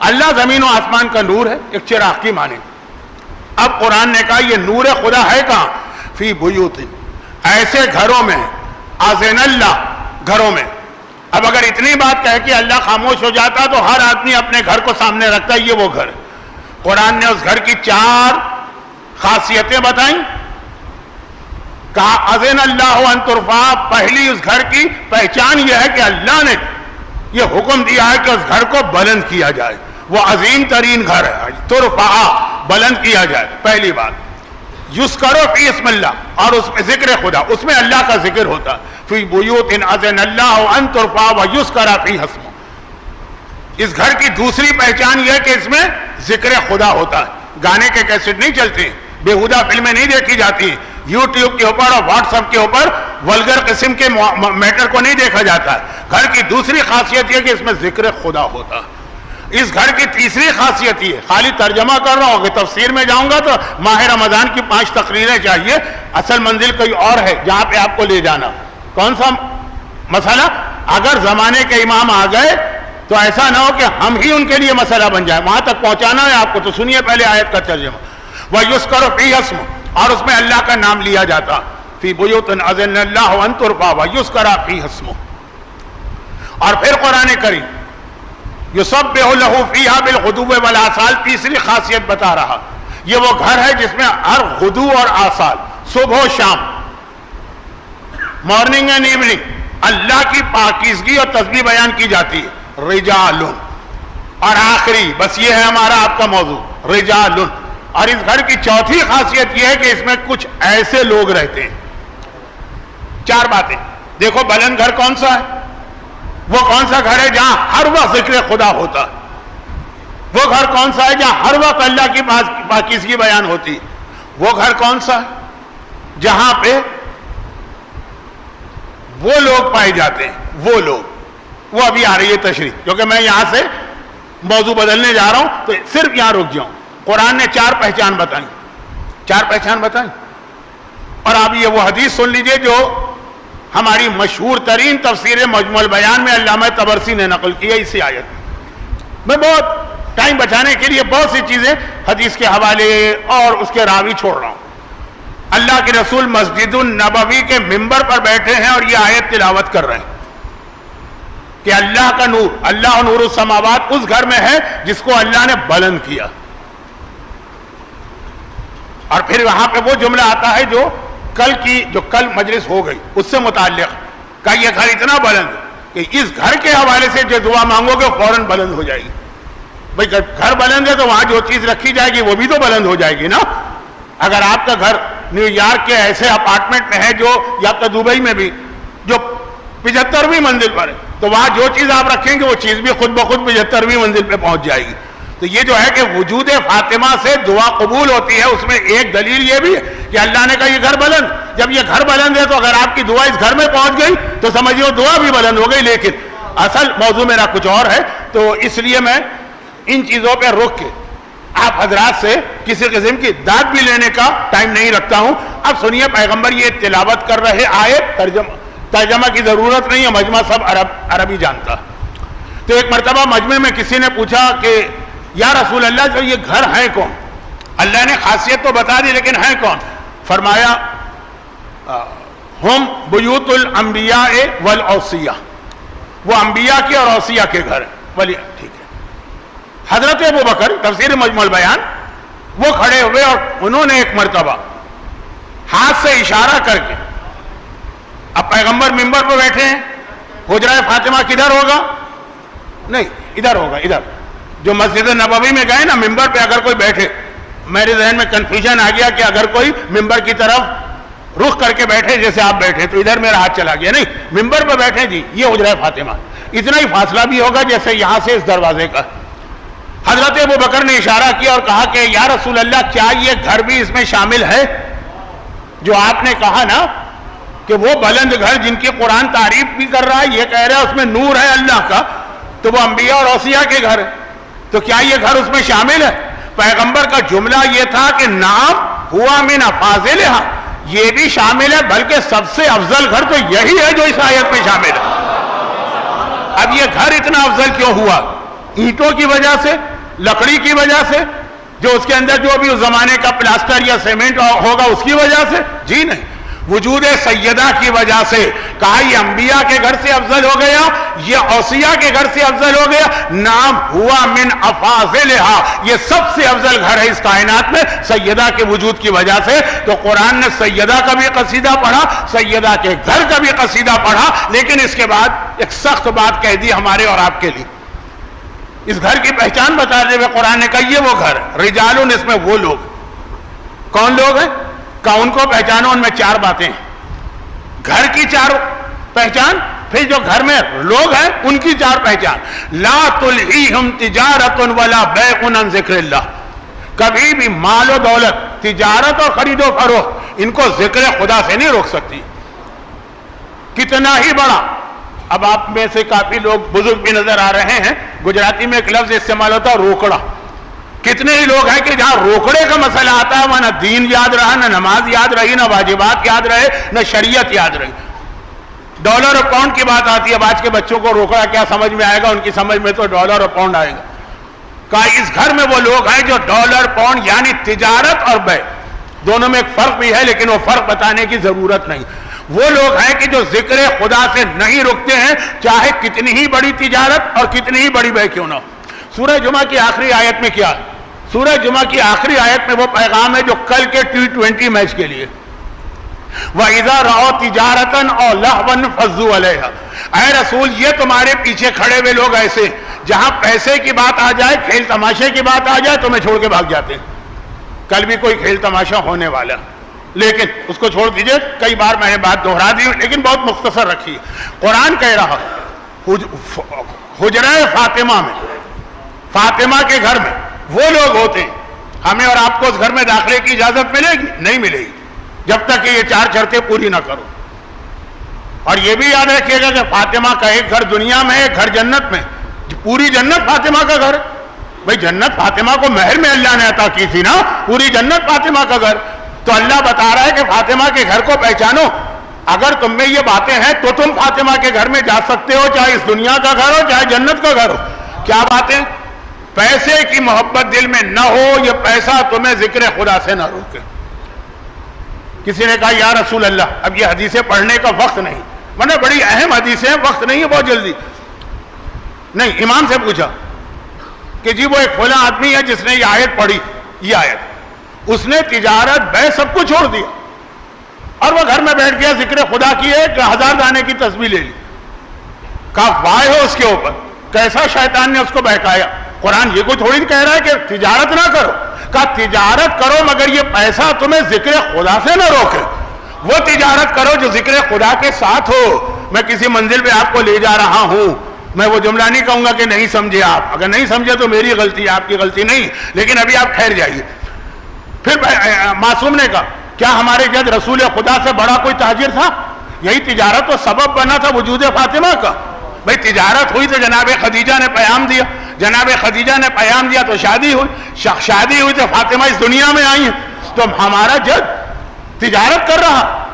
اللہ زمین و آسمان کا نور ہے، ایک چراغ کی مانے. اب قرآن نے کہا یہ نور خدا ہے کہاں؟ فی بیوت، ایسے گھروں میں، اذن اللہ، گھروں میں. اب اگر اتنی بات کہہ کہ اللہ خاموش ہو جاتا تو ہر آدمی اپنے گھر کو سامنے رکھتا ہے، یہ وہ گھر. قرآن نے اس گھر کی 4 خاصیتیں بتائیں. کہا اذن اللہ ان ترفع، پہلی اس گھر کی پہچان یہ ہے کہ اللہ نے یہ حکم دیا ہے کہ اس گھر کو بلند کیا جائے. وہ عظیم ترین گھر ہے، ترفع، بلند کیا جائے. پہلی بات. یذکر فی اسم اللہ، اور اس میں ذکر خدا، اس میں اللہ کا ذکر ہوتا ہے. فی بیوت اذن اللہ ان ترفع ویذکر فیہا اسمہ. اس گھر کی دوسری پہچان یہ ہے کہ اس میں ذکر خدا ہوتا ہے. گانے کے کیسٹ نہیں چلتے، بےہودہ فلمیں نہیں دیکھی جاتی، یوٹیوب کے اوپر اور واٹس ایپ کے اوپر ولگر قسم کے میٹر کو نہیں دیکھا جاتا ہے. گھر کی دوسری خاصیت یہ کہ اس میں ذکر خدا ہوتا ہے. اس گھر کی تیسری خاصیت یہ، خالی ترجمہ کر رہا ہوں کہ تفسیر میں جاؤں گا تو ماہ رمضان کی 5 تقریریں چاہیے. اصل منزل کوئی اور ہے جہاں پہ آپ کو لے جانا. کون سا مسئلہ؟ اگر زمانے کے امام آ گئے تو ایسا نہ ہو کہ ہم ہی ان کے لیے مسئلہ بن جائے. وہاں تک پہنچانا ہے آپ کو، تو سنیے پہلے آیت کا ترجمہ. وَيُذْكَرُ فِيهَا اسْمُهُ، اور اس میں اللہ کا نام لیا جاتا. فی بیوت اذن اللہ ان ترفع ویذکر فیہا اسمہ. اور پھر قرآن کریم یسبح لہ فیہا بالغدو والآصال، تیسری خاصیت بتا رہا. یہ وہ گھر ہے جس میں ہر غدو اور آصال، صبح و شام، مارننگ اینڈ ایوننگ، اللہ کی پاکیزگی اور تسبیح بیان کی جاتی ہے. رجال، اور آخری بس یہ ہے ہمارا آپ کا موضوع، رجال. اور اس گھر کی چوتھی خاصیت یہ ہے کہ اس میں کچھ ایسے لوگ رہتے ہیں. 4 باتیں دیکھو. بلند گھر کون سا ہے؟ وہ کون سا گھر ہے جہاں ہر وقت ذکر خدا ہوتا ہے؟ وہ گھر کون سا ہے جہاں ہر وقت اللہ کی پاکیزگی بیان ہوتی ہے؟ وہ گھر کون سا ہے جہاں پہ وہ لوگ پائے جاتے ہیں؟ وہ لوگ، وہ ابھی آ رہی ہے تشریح، کیونکہ میں یہاں سے موضوع بدلنے جا رہا ہوں تو صرف یہاں رک جاؤں. قرآن نے 4 پہچان بتائیں. 4 پہچان بتائیں. اور آپ یہ وہ حدیث سن لیجئے جو ہماری مشہور ترین تفسیر مجموع البیان میں علامہ طبرسی نے نقل کی ہے اسی آیت. میں بہت ٹائم بچانے کے لیے بہت سی چیزیں حدیث کے حوالے اور اس کے راوی چھوڑ رہا ہوں. اللہ کے رسول مسجد النبوی کے ممبر پر بیٹھے ہیں اور یہ آیت تلاوت کر رہے ہیں کہ اللہ کا نور، اللہ نور السماوات اس گھر میں ہے جس کو اللہ نے بلند کیا. اور پھر وہاں پہ وہ جملہ آتا ہے جو کل مجلس ہو گئی اس سے متعلق کہ یہ گھر اتنا بلند کہ اس گھر کے حوالے سے جو دعا مانگو گے فوراً بلند ہو جائے گی. بھائی گھر بلند ہے تو وہاں جو چیز رکھی جائے گی وہ بھی تو بلند ہو جائے گی نا. اگر آپ کا گھر نیو یارک کے ایسے اپارٹمنٹ میں ہے جو یا تو دبئی میں بھی جو 75ویں منزل پر ہے تو وہاں جو چیز آپ رکھیں گے وہ چیز بھی خود بخود 75ویں منزل پہ پہنچ جائے گی. تو یہ جو ہے کہ وجود فاطمہ سے دعا قبول ہوتی ہے، اس میں ایک دلیل یہ بھی ہے کہ اللہ نے کہا یہ گھر بلند. جب یہ گھر بلند ہے تو اگر آپ کی دعا اس گھر میں پہنچ گئی تو سمجھیے دعا بھی بلند ہو گئی. لیکن اصل موضوع میرا کچھ اور ہے، تو اس لیے میں ان چیزوں پہ روک کے آپ حضرات سے کسی قسم کی داد بھی لینے کا ٹائم نہیں رکھتا ہوں. اب سنیے، پیغمبر یہ تلاوت کر رہے آیت، ترجمہ کی ضرورت نہیں ہے، مجمع سب عربی جانتا. تو ایک مرتبہ مجمع میں کسی نے پوچھا کہ یا رسول اللہ جو یہ گھر ہیں کون؟ اللہ نے خاصیت تو بتا دی لیکن ہیں کون؟ فرمایا ہم بیوت الانبیاء والاوصیاء، وہ انبیاء کے اور اوصیاء کے گھر ہیں. ولی ٹھیک ہے. حضرت ابو بکر تفسیر مجمع البیان وہ کھڑے ہوئے اور انہوں نے ایک مرتبہ ہاتھ سے اشارہ کر کے، اب پیغمبر ممبر پہ بیٹھے ہیں، حجرہ فاطمہ کدھر ہوگا؟ نہیں، ادھر ہوگا. ادھر جو مسجد نبوی میں گئے نا ممبر پہ اگر کوئی بیٹھے، میرے ذہن میں کنفیوژن آ گیا کہ اگر کوئی ممبر کی طرف رخ کر کے بیٹھے جیسے آپ بیٹھے تو ادھر میرا ہاتھ چلا گیا. نہیں، ممبر پہ بیٹھے جی، یہ حجرہ فاطمہ، اتنا ہی فاصلہ بھی ہوگا جیسے یہاں سے اس دروازے کا. حضرت ابو بکر نے اشارہ کیا اور کہا کہ یا رسول اللہ کیا یہ گھر بھی اس میں شامل ہے جو آپ نے کہا نا کہ وہ بلند گھر جن کی قرآن تعریف بھی کر رہا ہے، یہ کہہ رہا ہے اس میں نور ہے اللہ کا، تو وہ انبیاء اور اوصیاء کے گھر ہے، تو کیا یہ گھر اس میں شامل ہے؟ پیغمبر کا جملہ یہ تھا کہ نام ہوا من افاضلھا، یہ بھی شامل ہے، بلکہ سب سے افضل گھر تو یہی ہے جو اس آیت میں شامل ہے. اب یہ گھر اتنا افضل کیوں ہوا؟ اینٹوں کی وجہ سے، لکڑی کی وجہ سے، جو اس کے اندر جو بھی اس زمانے کا پلاسٹر یا سیمنٹ ہوگا اس کی وجہ سے؟ جی نہیں، وجود سیدہ کی وجہ سے. کہا یہ انبیاء کے گھر سے افضل ہو گیا، یہ اوصیاء کے گھر سے افضل ہو گیا. نام ہوا من افاضلھا، یہ سب سے افضل گھر ہے اس کائنات میں سیدہ کے وجود کی وجہ سے. تو قرآن نے سیدہ کا بھی قصیدہ پڑھا، سیدہ کے گھر کا بھی قصیدہ پڑھا، لیکن اس کے بعد ایک سخت بات کہہ دی ہمارے اور آپ کے لیے. اس گھر کی پہچان بتاتے ہوئے قرآن نے کہا یہ وہ گھر ہے، رجالون، اس میں وہ لوگ. کون لوگ ہیں؟ کہ ان کو پہچانو. ان میں 4 باتیں ہیں. گھر کی 4 پہچان، پھر جو گھر میں لوگ ہیں ان کی 4 پہچان. لا تلہیہم تجارت ولا بیع عن ذکر اللہ، کبھی بھی مال و دولت، تجارت اور خرید و فروخت ان کو ذکر خدا سے نہیں روک سکتی. کتنا ہی بڑا، اب آپ میں سے کافی لوگ بزرگ بھی نظر آ رہے ہیں، گجراتی میں ایک لفظ استعمال ہوتا ہے روکڑا. کتنے ہی لوگ ہیں کہ جہاں روکڑے کا مسئلہ آتا ہے وہاں نہ دین یاد رہا، نہ نماز یاد رہی، نہ واجبات یاد رہے، نہ شریعت یاد رہی. ڈالر اور پاؤنڈ کی بات آتی ہے، اب آج کے بچوں کو روکڑا کیا سمجھ میں آئے گا؟ ان کی سمجھ میں تو ڈالر اور پاؤنڈ آئے گا. کہا اس گھر میں وہ لوگ ہیں جو ڈالر پاؤنڈ یعنی تجارت اور بیع، دونوں میں ایک فرق بھی ہے لیکن وہ فرق بتانے کی ضرورت نہیں. وہ لوگ ہیں کہ جو ذکر خدا سے نہیں رکتے ہیں، چاہے کتنی ہی بڑی تجارت اور کتنی ہی بڑی بیع کیوں نہ ہو. سورہ جمعہ کی آخری آیت میں کیا؟ سورہ جمعہ کی آخری آیت میں وہ پیغام ہے جو کل کے T20 میچ کے لیے، وَإِذَا رَأَوْا تِجَارَةً أَوْ لَهْوًا انفَضُّوا عَلَيْهَا. اے رسول یہ تمہارے پیچھے کھڑے ہوئے لوگ ایسے جہاں پیسے کی بات آ جائے، کھیل تماشے کی بات آ جائے تمہیں چھوڑ کے بھاگ جاتے ہیں. کل بھی کوئی کھیل تماشا ہونے والا، لیکن اس کو چھوڑ دیجئے. کئی بار میں نے بات دہرا دی لیکن بہت مختصر رکھی. قرآن کہہ رہا حجرہ فاطمہ میں، فاطمہ کے گھر میں وہ لوگ ہوتے ہیں. ہمیں اور آپ کو اس گھر میں داخلے کی اجازت ملے گی؟ نہیں ملے گی جب تک کہ یہ 4 شرطیں پوری نہ کرو. اور یہ بھی یاد رکھیے گا کہ فاطمہ کا ایک گھر دنیا میں، ایک گھر جنت میں. پوری جنت فاطمہ کا گھر ہے. بھئی جنت فاطمہ کو محل میں اللہ نے عطا کی تھی نا، پوری جنت فاطمہ کا گھر. تو اللہ بتا رہا ہے کہ فاطمہ کے گھر کو پہچانو. اگر تم میں یہ باتیں ہیں تو تم فاطمہ کے گھر میں جا سکتے ہو، چاہے اس دنیا کا گھر ہو چاہے جنت کا گھر ہو. کیا باتیں؟ پیسے کی محبت دل میں نہ ہو، یہ پیسہ تمہیں ذکر خدا سے نہ روکے۔ کسی نے کہا یا رسول اللہ اب یہ حدیثیں پڑھنے کا وقت نہیں، ورنہ بڑی اہم حدیثیں، وقت نہیں ہے بہت جلدی۔ نہیں، امام سے پوچھا کہ جی وہ ایک فلاں آدمی ہے جس نے یہ آیت پڑھی، یہ آیت، اس نے تجارت بے سب کو چھوڑ دیا اور وہ گھر میں بیٹھ گیا، ذکر خدا کی ہے کہ 1000 دانے کی تسبیح لے لی۔ کہا واہ ہو اس کے اوپر، کیسا شیطان نے اس کو بہکایا۔ قرآن یہ کوئی تھوڑی کہہ رہا ہے کہ تجارت نہ کرو، کہا تجارت کرو مگر یہ پیسہ تمہیں ذکر خدا سے نہ روکے، وہ تجارت کرو جو ذکر خدا کے ساتھ ہو۔ میں کسی منزل پہ آپ کو لے جا رہا ہوں، میں وہ جملہ نہیں کہوں گا کہ نہیں سمجھے آپ، اگر نہیں سمجھے تو میری غلطی ہے، آپ کی غلطی نہیں، لیکن ابھی آپ ٹھہر جائیے۔ پھر معصوم نے کہا کیا ہمارے جد رسول خدا سے بڑا کوئی تاجر تھا؟ یہی تجارت تو سبب بنا تھا وجود فاطمہ کا۔ بھئی تجارت ہوئی تو جناب خدیجہ نے پیام دیا، جناب خدیجہ نے پیام دیا تو شادی ہوئی، شادی ہوئی تو فاطمہ اس دنیا میں آئی ہیں، تو ہمارا جد تجارت کر رہا۔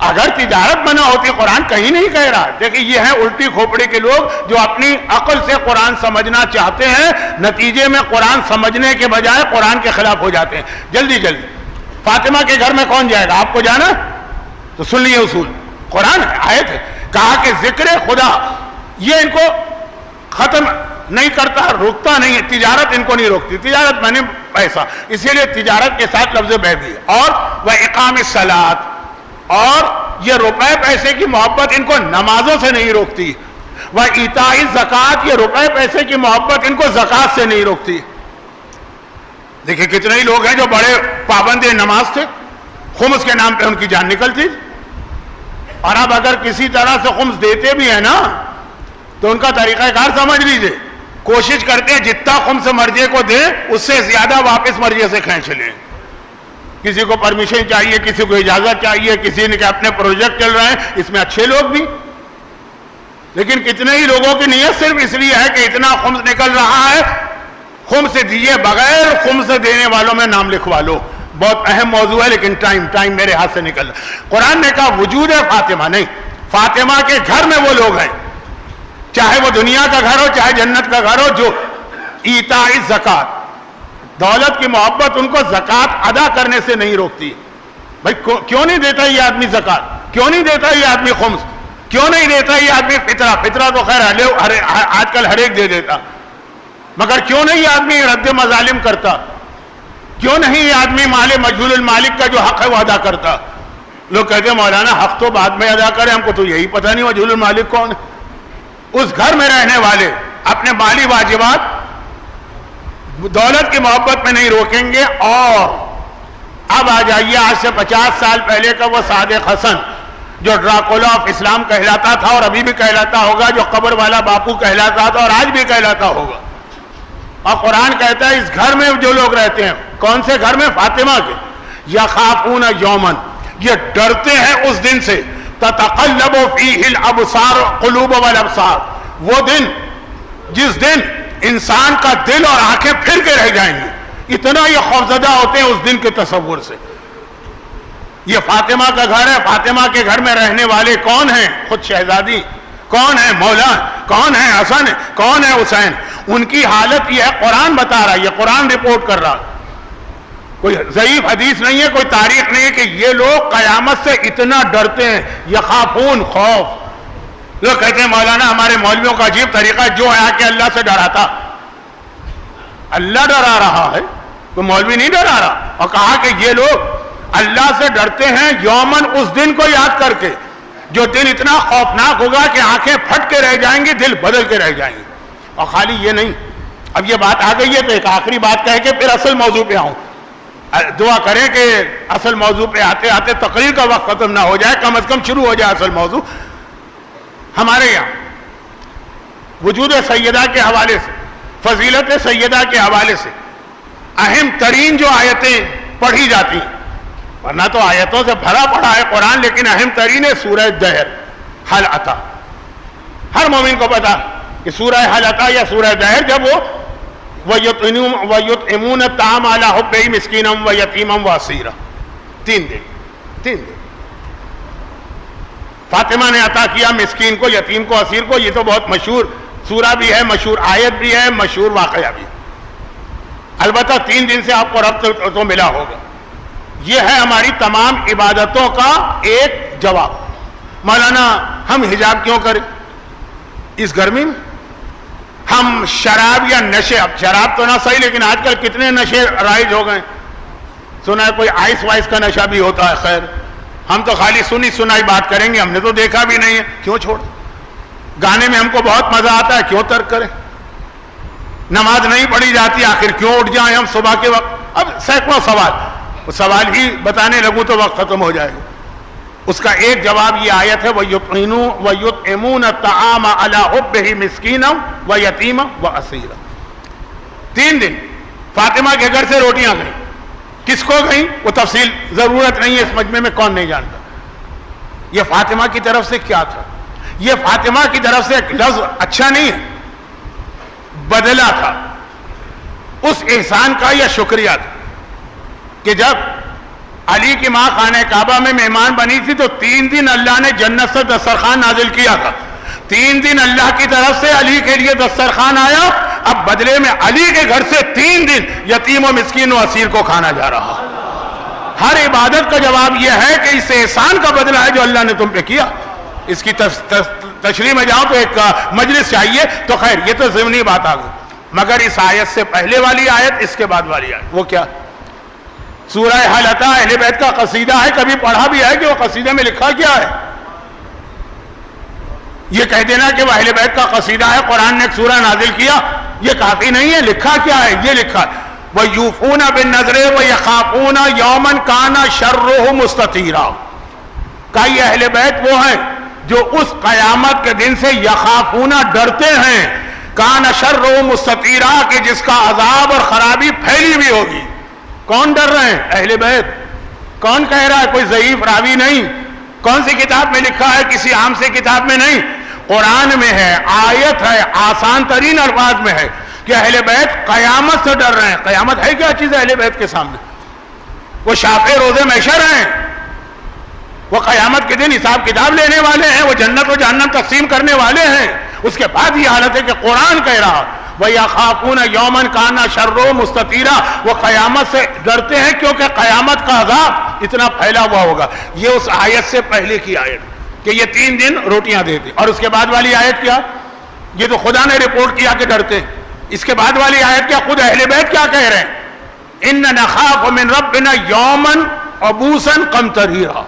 اگر تجارت بنا ہوتی، قرآن کہیں نہیں کہہ رہا۔ دیکھیں یہ ہیں الٹی کھوپڑی کے لوگ جو اپنی عقل سے قرآن سمجھنا چاہتے ہیں، نتیجے میں قرآن سمجھنے کے بجائے قرآن کے خلاف ہو جاتے ہیں۔ جلدی جلدی فاطمہ کے گھر میں کون جائے گا؟ آپ کو جانا تو سن لیے، اصول قرآن ہے، آیت ہے، کہا کہ ذکر خدا یہ ان کو ختم نہیں کرتا، روکتا نہیں ہے، تجارت ان کو نہیں روکتی، تجارت میں نے پیسہ، اسی لیے تجارت کے ساتھ لفظ بے بھی ہے۔ اور وہ اقام الصلاۃ، اور یہ روپے پیسے کی محبت ان کو نمازوں سے نہیں روکتی، وہ ایتاء الزکوٰۃ، یہ روپے پیسے کی محبت ان کو زکوٰۃ سے نہیں روکتی۔ دیکھیں کتنے ہی لوگ ہیں جو بڑے پابند نماز تھے، خمس کے نام پہ ان کی جان نکلتی، اور اب اگر کسی طرح سے خمس دیتے بھی ہیں نا تو ان کا طریقہ کار سمجھ لیجئے، کوشش کرتے ہیں جتنا خمس مرضی کو دیں اس سے زیادہ واپس مرضی سے کھینچ لیں۔ کسی کو پرمیشن چاہیے، کسی کو اجازت چاہیے، کسی نے کہ اپنے پروجیکٹ چل رہے ہیں، اس میں اچھے لوگ بھی، لیکن کتنے ہی لوگوں کی نیت صرف اس لیے ہے کہ اتنا خمس نکل رہا ہے، خمس دیے بغیر خمس دینے والوں میں نام لکھوا لو۔ بہت اہم موضوع ہے لیکن ٹائم میرے ہاتھ سے نکل رہا۔ قرآن نے کہا وجود فاطمہ نہیں، فاطمہ کے گھر میں وہ لوگ ہیں، چاہے وہ دنیا کا گھر ہو چاہے جنت کا گھر ہو، جو ایتاء الزکوٰۃ، دولت کی محبت ان کو زکوٰۃ ادا کرنے سے نہیں روکتی۔ بھائی کیوں نہیں دیتا یہ آدمی زکوٰۃ؟ کیوں نہیں دیتا یہ آدمی خمس؟ کیوں نہیں دیتا یہ آدمی فطرہ؟ فطرہ تو خیر آج کل ہر ایک دے دیتا، مگر کیوں نہیں یہ آدمی رد مظالم کرتا؟ کیوں نہیں یہ آدمی مال مجہول المالک کا جو حق ہے وہ ادا کرتا؟ لوگ کہتے ہیں مولانا حق تو بعد میں ادا کریں، ہم کو تو یہی پتہ نہیں مجہول المالک کون ہے۔ اس گھر میں رہنے والے اپنے مالی واجبات دولت کی محبت میں نہیں روکیں گے۔ اور اب آ جائیے آج سے 50 سال پہلے کا وہ صادق حسن جو ڈراکولا آف اسلام کہلاتا تھا اور ابھی بھی کہلاتا ہوگا، جو قبر والا باپو کہلاتا تھا اور آج بھی کہلاتا ہوگا، اور قرآن کہتا ہے اس گھر میں جو لوگ رہتے ہیں، کون سے گھر میں؟ فاطمہ کے، یخافون یومن، یہ ڈرتے ہیں اس دن سے، تتقلب فیہ الابصار قلوب والابصار، وہ دن جس دن انسان کا دل اور آنکھیں پھر کے رہ جائیں گی، اتنا یہ خوفزدہ ہوتے ہیں اس دن کے تصور سے۔ یہ فاطمہ کا گھر ہے، فاطمہ کے گھر میں رہنے والے کون ہیں؟ خود شہزادی، کون ہے مولا، کون ہے حسن، کون ہے حسین، ان کی حالت یہ ہے، قرآن بتا رہا ہے، یہ قرآن رپورٹ کر رہا، کوئی ضعیف حدیث نہیں ہے، کوئی تاریخ نہیں ہے کہ یہ لوگ قیامت سے اتنا ڈرتے ہیں، یخافون، خوف۔ لوگ کہتے ہیں مولانا ہمارے مولویوں کا عجیب طریقہ ہے، جو ہے آ کے اللہ سے ڈراتا، اللہ ڈرا رہا ہے، کوئی مولوی نہیں ڈرا رہا، اور کہا کہ یہ لوگ اللہ سے ڈرتے ہیں یومن، اس دن کو یاد کر کے جو دن اتنا خوفناک ہوگا کہ آنکھیں پھٹ کے رہ جائیں گی، دل بدل کے رہ جائیں گے۔ اور خالی یہ نہیں، اب یہ بات آ گئی ہے تو ایک آخری بات کہہ کے پھر اصل موضوع پہ آؤں۔ دعا کریں کہ اصل موضوع پہ آتے آتے تقریر کا وقت ختم نہ ہو جائے، کم از کم شروع ہو جائے اصل موضوع۔ ہمارے یہاں وجود سیدہ کے حوالے سے، فضیلت سیدہ کے حوالے سے اہم ترین جو آیتیں پڑھی جاتی ہیں، ورنہ تو آیتوں سے بھرا پڑا ہے قرآن، لیکن اہم ترین ہے سورہ دہر، حل عطا۔ ہر مومن کو پتا کہ سورہ حل عطا یا سورہ دہر، جب وہ وَيُطْعِمُونَ الطَّعَامَ عَلَىٰ حُبِّهِ مِسْكِينًا وَيَتِيمًا وَأَسِيرًا، 3 دن فاطمہ نے عطا کیا مسکین کو، یتیم کو، اسیر کو۔ یہ تو بہت مشہور سورہ بھی ہے، مشہور آیت بھی ہے، مشہور واقعہ بھی۔ البتہ 3 دن سے آپ کو ربط تو ملا ہوگا. یہ ہے ہماری تمام عبادتوں کا ایک جواب. مولانا ہم حجاب کیوں کریں اس گرمی میں؟ ہم شراب یا نشے، اب شراب تو نہ صحیح لیکن آج کل کتنے نشے رائج ہو گئے. سنا ہے کوئی آئس وائس کا نشہ بھی ہوتا ہے. خیر ہم تو خالی سنی سنائی بات کریں گے، ہم نے تو دیکھا بھی نہیں ہے، کیوں چھوڑ؟ گانے میں ہم کو بہت مزہ آتا ہے، کیوں ترک کریں؟ نماز نہیں پڑھی جاتی، آخر کیوں اٹھ جائیں ہم صبح کے وقت؟ اب سینکڑوں سوال ہی بتانے لگوں تو وقت ختم ہو جائے گا. اس کا ایک جواب یہ آیت ہے وَيُطْعِمُونَ الطَّعَامَ عَلَىٰ حُبِّهِ مِسْكِينًا وَيَتِيمًا وَأَسِيرًا. 3 دن فاطمہ کے گھر سے روٹیاں گئیں. کس کو گئیں وہ تفصیل ضرورت نہیں ہے اس مجمع میں، کون نہیں جانتا. یہ فاطمہ کی طرف سے کیا تھا؟ یہ فاطمہ کی طرف سے ایک لفظ اچھا نہیں ہے، بدلہ تھا اس احسان کا یا شکریہ تھا کہ جب علی کی ماں خانہ کعبہ میں مہمان بنی تھی تو 3 دن اللہ نے جنت سے دسترخوان نازل کیا تھا. 3 دن اللہ کی طرف سے علی کے لیے دسترخوان آیا، اب بدلے میں علی کے گھر سے 3 دن یتیم و مسکین و اسیر کو کھانا جا رہا. ہر عبادت کا جواب یہ ہے کہ اس احسان کا بدلہ ہے جو اللہ نے تم پہ کیا. اس کی تشریح میں جاؤ تو ایک مجلس چاہیے. تو خیر یہ تو ضمنی بات آ گئی، مگر اس آیت سے پہلے والی آیت، اس کے بعد والی آیت وہ کیا؟ سورہ حل اتی اہل بیت کا قصیدہ ہے. کبھی پڑھا بھی ہے کہ وہ قصیدے میں لکھا کیا ہے؟ یہ کہہ دینا کہ وہ اہل بیت کا قصیدہ ہے، قرآن نے ایک سورہ نازل کیا، یہ کافی نہیں ہے. لکھا کیا ہے؟ یہ لکھا وَيُوفُونَ بِالنَّذْرِ وَيَخَافُونَ يَوْمًا كَانَ شَرُّهُ مُسْتَطِيرًا. کہ یہ اہل بیت وہ ہیں جو اس قیامت کے دن سے یخافون ڈرتے ہیں، کان شرُّهُ مُسْتَطِيرًا کہ جس کا عذاب اور خرابی پھیلی بھی ہوگی. کون ڈر رہے ہیں؟ اہل بیت. کون کہہ رہا ہے؟ کوئی ضعیف راوی نہیں. کون سی کتاب میں لکھا ہے؟ کسی عام سے کتاب میں نہیں، قرآن میں ہے، آیت ہے، آسان ترین الفاظ میں ہے کہ اہل بیت قیامت سے ڈر رہے ہیں. قیامت ہے کیا چیز اہل بیت کے سامنے؟ وہ شافع روزے محشر ہیں، وہ قیامت کے دن حساب کتاب لینے والے ہیں، وہ جنت و جہنم تقسیم کرنے والے ہیں. اس کے بعد یہ حالت ہے کہ قرآن کہہ رہا وَيَخَافُونَ يَوْمًا كَانَ شَرُّهُ مُسْتَطِيرًا. وہ قیامت سے ڈرتے ہیں کیونکہ قیامت کا عذاب اتنا پھیلا ہوا ہوگا. یہ اس آیت سے پہلے کی آیت کہ یہ 3 دن روٹیاں دیتے. اور اس کے بعد والی آیت کیا؟ یہ تو خدا نے رپورٹ کیا کہ ڈرتے ہیں. اس کے بعد والی آیت کیا؟ خود اہل بیت کیا کہہ رہے ہیں؟ إِنَّ نَخَافُ مِن رَبِّنَا يَوْمًا عَبُوسًا قَمْطَرِيرًا.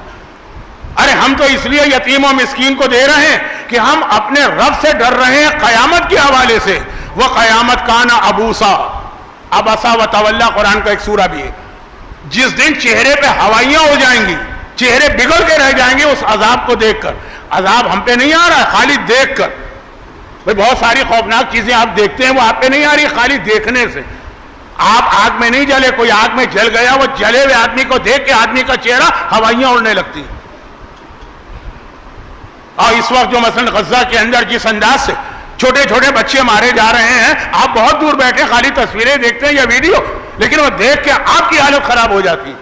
ارے ہم تو اس لیے یتیم و مسکین کو دے رہے ہیں کہ ہم اپنے رب سے ڈر رہے ہیں قیامت کے حوالے سے. وہ قیامت کانا ابوسا، ابسا و تولا قرآن کا ایک سورہ بھی ہے. جس دن چہرے پہ ہوائیاں ہو جائیں گی، چہرے بگڑ کے رہ جائیں گے اس عذاب کو دیکھ کر. عذاب ہم پہ نہیں آ رہا ہے، خالی دیکھ کر. بھئی بہت ساری خوفناک چیزیں آپ دیکھتے ہیں، وہ آپ پہ نہیں آ رہی، خالی دیکھنے سے. آپ آگ میں نہیں جلے، کوئی آگ میں جل گیا، وہ جلے ہوئے آدمی کو دیکھ کے آدمی کا چہرہ ہوائیاں اڑنے لگتی ہیں. اور اس وقت جو مثلا غزہ کے اندر جس انداز سے چھوٹے چھوٹے بچے مارے جا رہے ہیں، آپ بہت دور بیٹھے خالی تصویریں دیکھتے ہیں یا ویڈیو، لیکن وہ دیکھ کے آپ کی حالت خراب ہو جاتی ہے.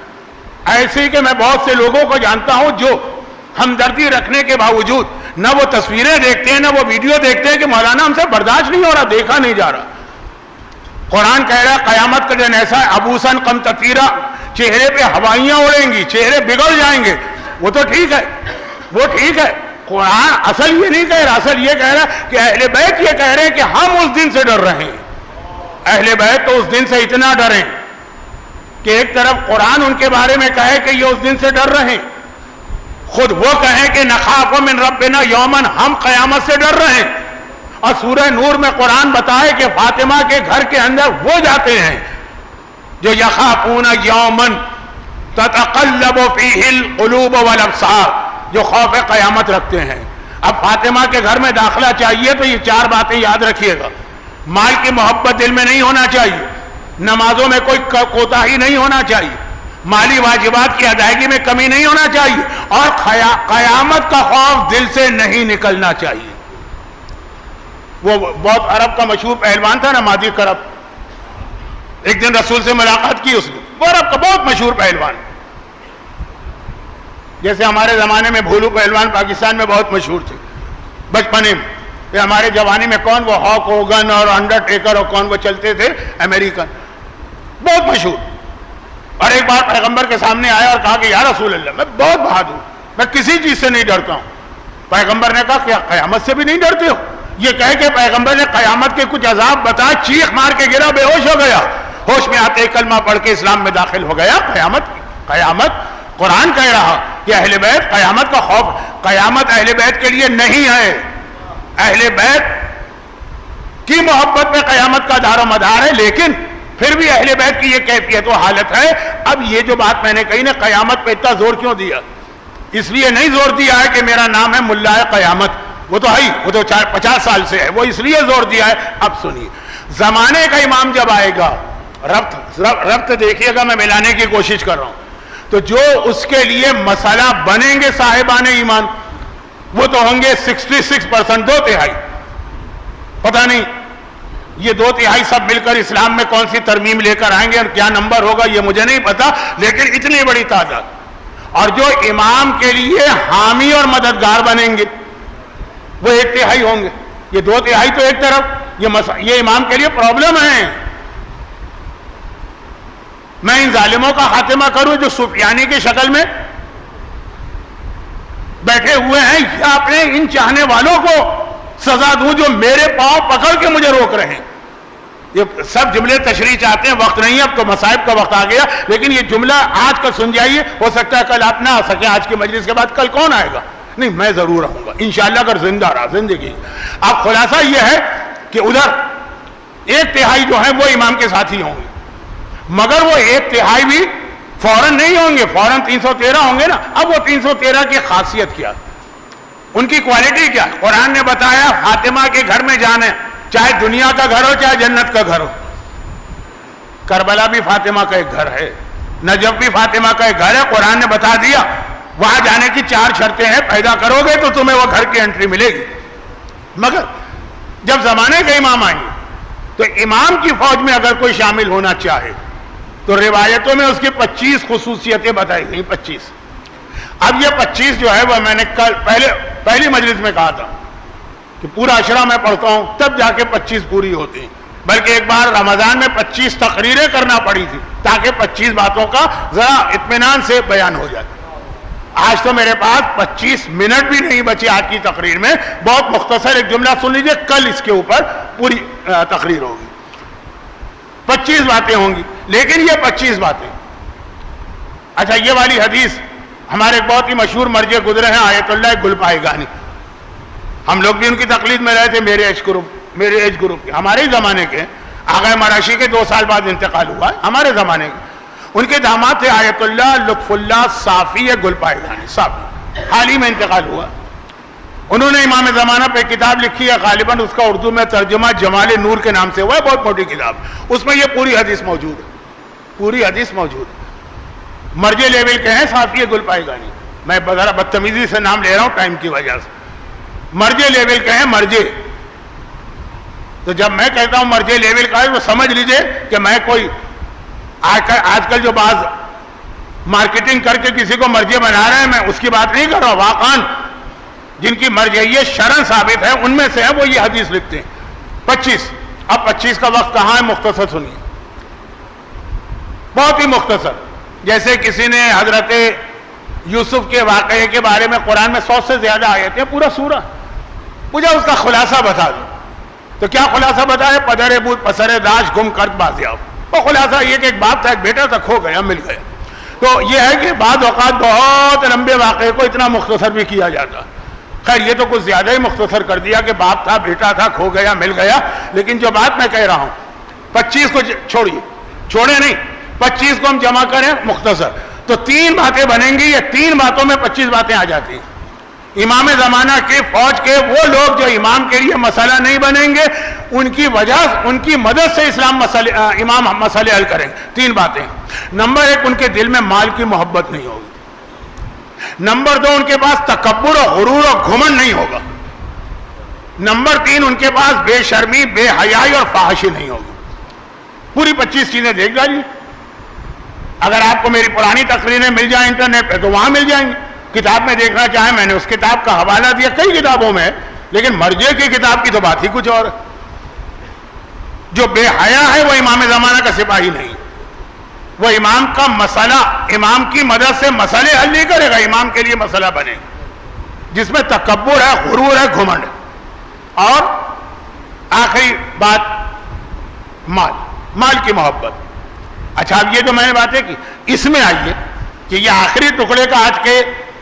ایسے ہی کہ میں بہت سے لوگوں کو جانتا ہوں جو ہمدردی رکھنے کے باوجود نہ وہ تصویریں دیکھتے ہیں نہ وہ ویڈیو دیکھتے ہیں کہ مولانا ہم سے برداشت نہیں ہو رہا، دیکھا نہیں جا رہا. قرآن کہہ رہا ہے قیامت کا دن ایسا ہے ابوسن قمطريرا، چہرے پہ ہوائیاں اڑیں گی، چہرے بگڑ جائیں گے. وہ تو ٹھیک ہے، وہ ٹھیک ہے. قرآن اصل یہ نہیں کہہ رہا، اصل یہ کہہ رہا کہ اہل بیت یہ کہہ رہے ہیں کہ ہم اس دن سے ڈر رہے ہیں. اہل بیت تو اس دن سے اتنا ڈریں کہ ایک طرف قرآن ان کے بارے میں کہے کہ یہ اس دن سے ڈر رہے ہیں، خود وہ کہیں کہ نخاف من ربنا یومن، ہم قیامت سے ڈر رہے ہیں. اور سورہ نور میں قرآن بتائے کہ فاطمہ کے گھر کے اندر وہ جاتے ہیں جو یخافون یومن تتقلب فیہ القلوب والابصار، جو خوف قیامت رکھتے ہیں. اب فاطمہ کے گھر میں داخلہ چاہیے تو یہ 4 باتیں یاد رکھیے گا. مال کی محبت دل میں نہیں ہونا چاہیے، نمازوں میں کوئی کوتاہی نہیں ہونا چاہیے، مالی واجبات کی ادائیگی میں کمی نہیں ہونا چاہیے، اور قیامت کا خوف دل سے نہیں نکلنا چاہیے. وہ بہت عرب کا مشہور پہلوان تھا نا، مادی کرب، ایک دن رسول سے ملاقات کی اس نے. وہ عرب کا بہت مشہور پہلوان، جیسے ہمارے زمانے میں بھولو پہلوان پاکستان میں بہت مشہور تھے بچپنے میں. ہمارے جوانی میں کون وہ ہاک ہوگن اور انڈرٹیکر اور کون وہ چلتے تھے امریکن. بہت مشہور. اور ایک بار پیغمبر کے سامنے آیا اور کہا کہ یا رسول اللہ میں بہت بہادر ہوں, میں کسی چیز سے نہیں ڈرتا ہوں. پیغمبر نے کہا کہ قیامت سے بھی نہیں ڈرتے ہو؟ یہ کہہ کے پیغمبر نے قیامت کے کچھ عذاب بتا, چیخ مار کے گرا, بے ہوش ہو گیا. ہوش میں آتے کلمہ پڑھ کے اسلام میں داخل ہو گیا. قیامت قرآن کہہ رہا کہ اہل بیت, قیامت کا خوف, قیامت اہل بیت کے لیے نہیں ہے. اہل بیت کی محبت میں قیامت کا دار و مدار ہے, لیکن پھر بھی اہل بیت کی یہ کیفیت و حالت ہے. اب یہ جو بات میں نے کہی نا, قیامت پہ اتنا زور کیوں دیا؟ اس لیے نہیں زور دیا ہے کہ میرا نام ہے ملا قیامت, وہ تو ہے, وہ تو 50 سال سے ہے, وہ اس لیے زور دیا ہے. اب سنیے, زمانے کا امام جب آئے گا, ربط دیکھیے گا, میں ملانے کی کوشش کر رہا ہوں, تو جو اس کے لیے مسئلہ بنیں گے صاحبان ایمان, وہ تو ہوں گے 66%, 2/3. پتہ نہیں یہ 2/3 سب مل کر اسلام میں کون سی ترمیم لے کر آئیں گے اور کیا نمبر ہوگا یہ مجھے نہیں پتا, لیکن اتنی بڑی تعداد. اور جو امام کے لیے حامی اور مددگار بنیں گے وہ 1/3 ہوں گے. یہ 2/3 تو ایک طرف, یہ امام کے لیے پرابلم ہے. میں ان ظالموں کا خاتمہ کروں جو سفیانی کی شکل میں بیٹھے ہوئے ہیں, یا اپنے ان چاہنے والوں کو سزا دوں جو میرے پاؤں پکڑ کے مجھے روک رہے ہیں. یہ سب جملے تشریح چاہتے ہیں, وقت نہیں ہے, اب تو مصائب کا وقت آ گیا, لیکن یہ جملہ آج کا سن جائیے, ہو سکتا ہے کل آپ نہ آ سکیں. آج کی مجلس کے بعد کل کون آئے گا؟ نہیں, میں ضرور آؤں گا انشاءاللہ, اگر زندہ رہا زندگی. اب خلاصہ یہ ہے کہ ادھر 1/3 جو ہیں وہ امام کے ساتھی ہوں گے, مگر وہ 1/3 بھی فوراً نہیں ہوں گے, فوراً 313 ہوں گے نا. اب وہ 313 کی خاصیت کیا, ان کی کوالٹی کیا؟ قرآن نے بتایا فاطمہ کے گھر میں جانا ہے, چاہے دنیا کا گھر ہو چاہے جنت کا گھر ہو. کربلا بھی فاطمہ کا ایک گھر ہے, نجف بھی فاطمہ کا ایک گھر ہے. قرآن نے بتا دیا وہاں جانے کی 4 شرطیں ہیں, پیدا کرو گے تو تمہیں وہ گھر کی انٹری ملے گی. مگر جب زمانے کے امام آئیں گے تو امام کی فوج میں اگر کوئی شامل ہونا چاہے تو روایتوں میں اس کی 25 خصوصیتیں بتائی گئی. 25. اب یہ 25 جو ہے وہ میں نے کل پہلی مجلس میں کہا تھا کہ پورا عشرہ میں پڑھتا ہوں تب جا کے 25 پوری ہوتی ہیں, بلکہ ایک بار رمضان میں 25 تقریریں کرنا پڑی تھی تاکہ 25 باتوں کا ذرا اطمینان سے بیان ہو جائے. آج تو میرے پاس 25 منٹ بھی نہیں بچے آج کی تقریر میں. بہت مختصر ایک جملہ سن لیجئے, کل اس کے اوپر پوری تقریر ہوگی. 25 باتیں ہوں گی, لیکن یہ 25 باتیں, اچھا یہ والی حدیث ہمارے ایک بہت ہی مشہور مرجع گزرے ہیں آیت اللہ گلپائگانی, ہم لوگ بھی ان کی تقلید میں رہے تھے. میرے ایج گروپ کے, ہمارے ہی زمانے کے, آغا مراشی کے 2 سال بعد انتقال ہوا ہے, ہمارے زمانے کے. ان کے داماد تھے آیت اللہ لطف اللہ صافی گلپائگانی, صافی, حال ہی میں انتقال ہوا. انہوں نے امام زمانہ پہ کتاب لکھی ہے, غالباً اس کا اردو میں ترجمہ جمال نور کے نام سے ہوا ہے, بہت موٹی کتاب. اس میں یہ پوری حدیث موجود ہے, پوری حدیث موجود ہے. مرجع لیول کے ہیں صافی گلپائگانی, میں ذرا بدتمیزی سے نام لے رہا ہوں ٹائم کی وجہ سے. مرجع لیول کے ہیں, مرجع. تو جب میں کہتا ہوں مرجع لیول کا ہے وہ سمجھ لیجئے کہ میں کوئی آج کل جو بعض مارکیٹنگ کر کے کسی کو مرجع بنا رہے ہیں, میں اس کی بات نہیں کر رہا. واقعاً جن کی مرجعیت شرعاً ثابت ہے ان میں سے ہے, وہ یہ حدیث لکھتے ہیں. 25. اب 25 کا وقت کہاں ہے, مختصر سنیے, بہت ہی مختصر. جیسے کسی نے حضرت یوسف کے واقعے کے بارے میں قرآن میں 100 سے زیادہ آیتیں, پورا سورہ, مجھے اس کا خلاصہ بتا دو. تو کیا خلاصہ بتائے؟ پدر بود پسر داش گم کرد بازیاب. وہ خلاصہ یہ کہ ایک باپ تھا, ایک بیٹا تھا, کھو گیا, مل گیا. تو یہ ہے کہ بعض اوقات بہت لمبے واقعے کو اتنا مختصر بھی کیا جاتا. خیر یہ تو کچھ زیادہ ہی مختصر کر دیا کہ باپ تھا, بیٹا تھا, کھو گیا, مل گیا. لیکن جو بات میں کہہ رہا ہوں 25 کو چھوڑیے, چھوڑے نہیں, 25 کو ہم جمع کریں مختصر تو 3 باتیں بنیں گی. یہ 3 باتوں میں 25 باتیں آ جاتی ہیں. امام زمانہ کے فوج کے وہ لوگ جو امام کے لیے مسئلہ نہیں بنیں گے, ان کی وجہ, ان کی مدد سے امام مسئلے حل کریں گے. 3 باتیں. نمبر 1, ان کے دل میں مال کی محبت نہیں ہوگی. نمبر 2, ان کے پاس تکبر اور غرور اور گھمنڈ نہیں ہوگا. نمبر 3, ان کے پاس بے شرمی, بے حیائی اور فحاشی نہیں ہوگی. پوری 25 چیزیں دیکھ جائیے. اگر آپ کو میری پرانی تقریریں مل جائیں انٹرنیٹ پہ تو وہاں مل جائیں گی. کتاب میں دیکھنا چاہیں, میں نے اس کتاب کا حوالہ دیا, کئی کتابوں میں, لیکن مرجع کی کتاب کی تو بات ہی کچھ اور. جو بے حیا ہے وہ امام زمانہ کا سپاہی نہیں. وہ امام کا مسئلہ، امام کی مدد سے مسئلے حل نہیں کرے گا، امام کے لیے مسئلہ بنے گا جس میں تکبر ہے، غرور ہے، گھمنڈ ہے۔ اور آخری بات مال کی محبت۔ اچھا اب یہ جو میں نے باتیں کی، اس میں آئیے کہ یہ آخری ٹکڑے کا آج کے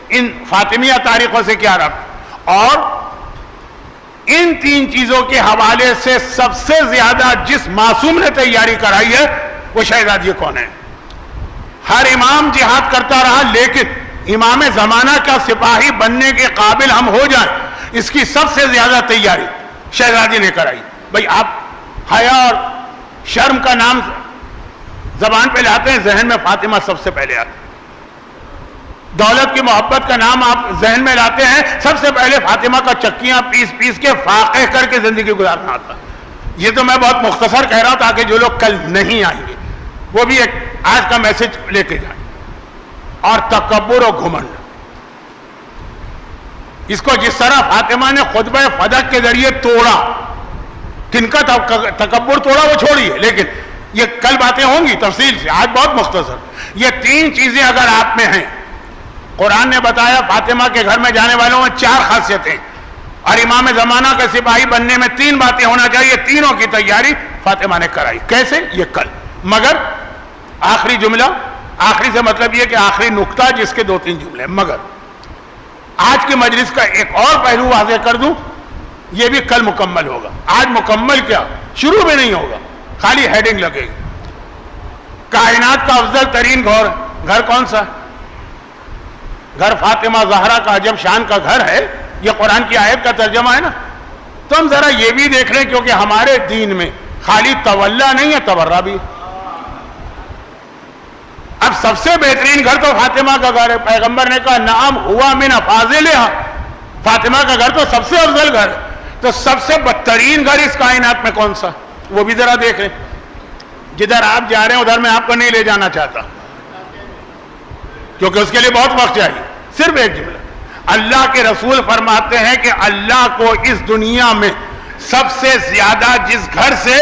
ان فاطمیہ تاریخوں سے کیا ربط، اور ان تین چیزوں کے حوالے سے سب سے زیادہ جس معصوم نے تیاری کرائی ہے وہ شہزادی کون ہے؟ ہر امام جہاد کرتا رہا، لیکن امام زمانہ کا سپاہی بننے کے قابل ہم ہو جائیں، اس کی سب سے زیادہ تیاری شہزادی نے کرائی۔ بھئی آپ حیا اور شرم کا نام زبان پہ لاتے ہیں، ذہن میں فاطمہ سب سے پہلے آتا ہے۔ دولت کی محبت کا نام آپ ذہن میں لاتے ہیں، سب سے پہلے فاطمہ کا چکیاں پیس پیس کے فاقے کر کے زندگی گزارنا آتا۔ یہ تو میں بہت مختصر کہہ رہا ہوں تاکہ جو لوگ کل نہیں آئیں گے وہ بھی ایک آج کا میسج لے کے جائیں۔ اور تکبر و گھمنڈ، اس کو جس طرح فاطمہ نے خطبہ فدق کے ذریعے توڑا، کن کا تکبر توڑا وہ چھوڑیے، لیکن یہ کل باتیں ہوں گی تفصیل سے، آج بہت مختصر۔ یہ تین چیزیں اگر آپ میں ہیں، قرآن نے بتایا فاطمہ کے گھر میں جانے والوں میں 4 خاصیتیں، اور امام زمانہ کا سپاہی بننے میں 3 باتیں ہونا چاہیے، تینوں کی تیاری فاطمہ نے کرائی۔ کیسے؟ یہ کل۔ مگر آخری جملہ، آخری سے مطلب یہ کہ آخری نقطہ جس کے 2-3 جملے، مگر آج کی مجلس کا ایک اور پہلو واضح کر دوں، یہ بھی کل مکمل ہوگا۔ آج مکمل کیا، شروع بھی نہیں ہوگا، خالی ہیڈنگ لگے گی۔ کائنات کا افضل ترین گھر کون سا؟ گھر فاطمہ زہرا کا عجب شان کا گھر ہے، یہ قرآن کی آیت کا ترجمہ ہے نا۔ تو ہم ذرا یہ بھی دیکھ لیں، کیونکہ ہمارے دین میں خالی تولا نہیں ہے، تبرہ بھی۔ اب سب سے بہترین گھر تو فاطمہ کا گھر ہے، پیغمبر نے کہا نعم ہوا من افاضلہا، فاطمہ کا گھر تو سب سے افضل گھر ہے۔ تو سب سے بدترین گھر اس کائنات میں کون سا، وہ بھی ذرا دیکھ لیں۔ جدھر آپ جا رہے ہیں ادھر میں آپ کو نہیں لے جانا چاہتا، کیونکہ اس کے لیے بہت وقت چاہیے۔ صرف ایک جملہ، اللہ کے رسول فرماتے ہیں کہ اللہ کو اس دنیا میں سب سے زیادہ جس گھر سے،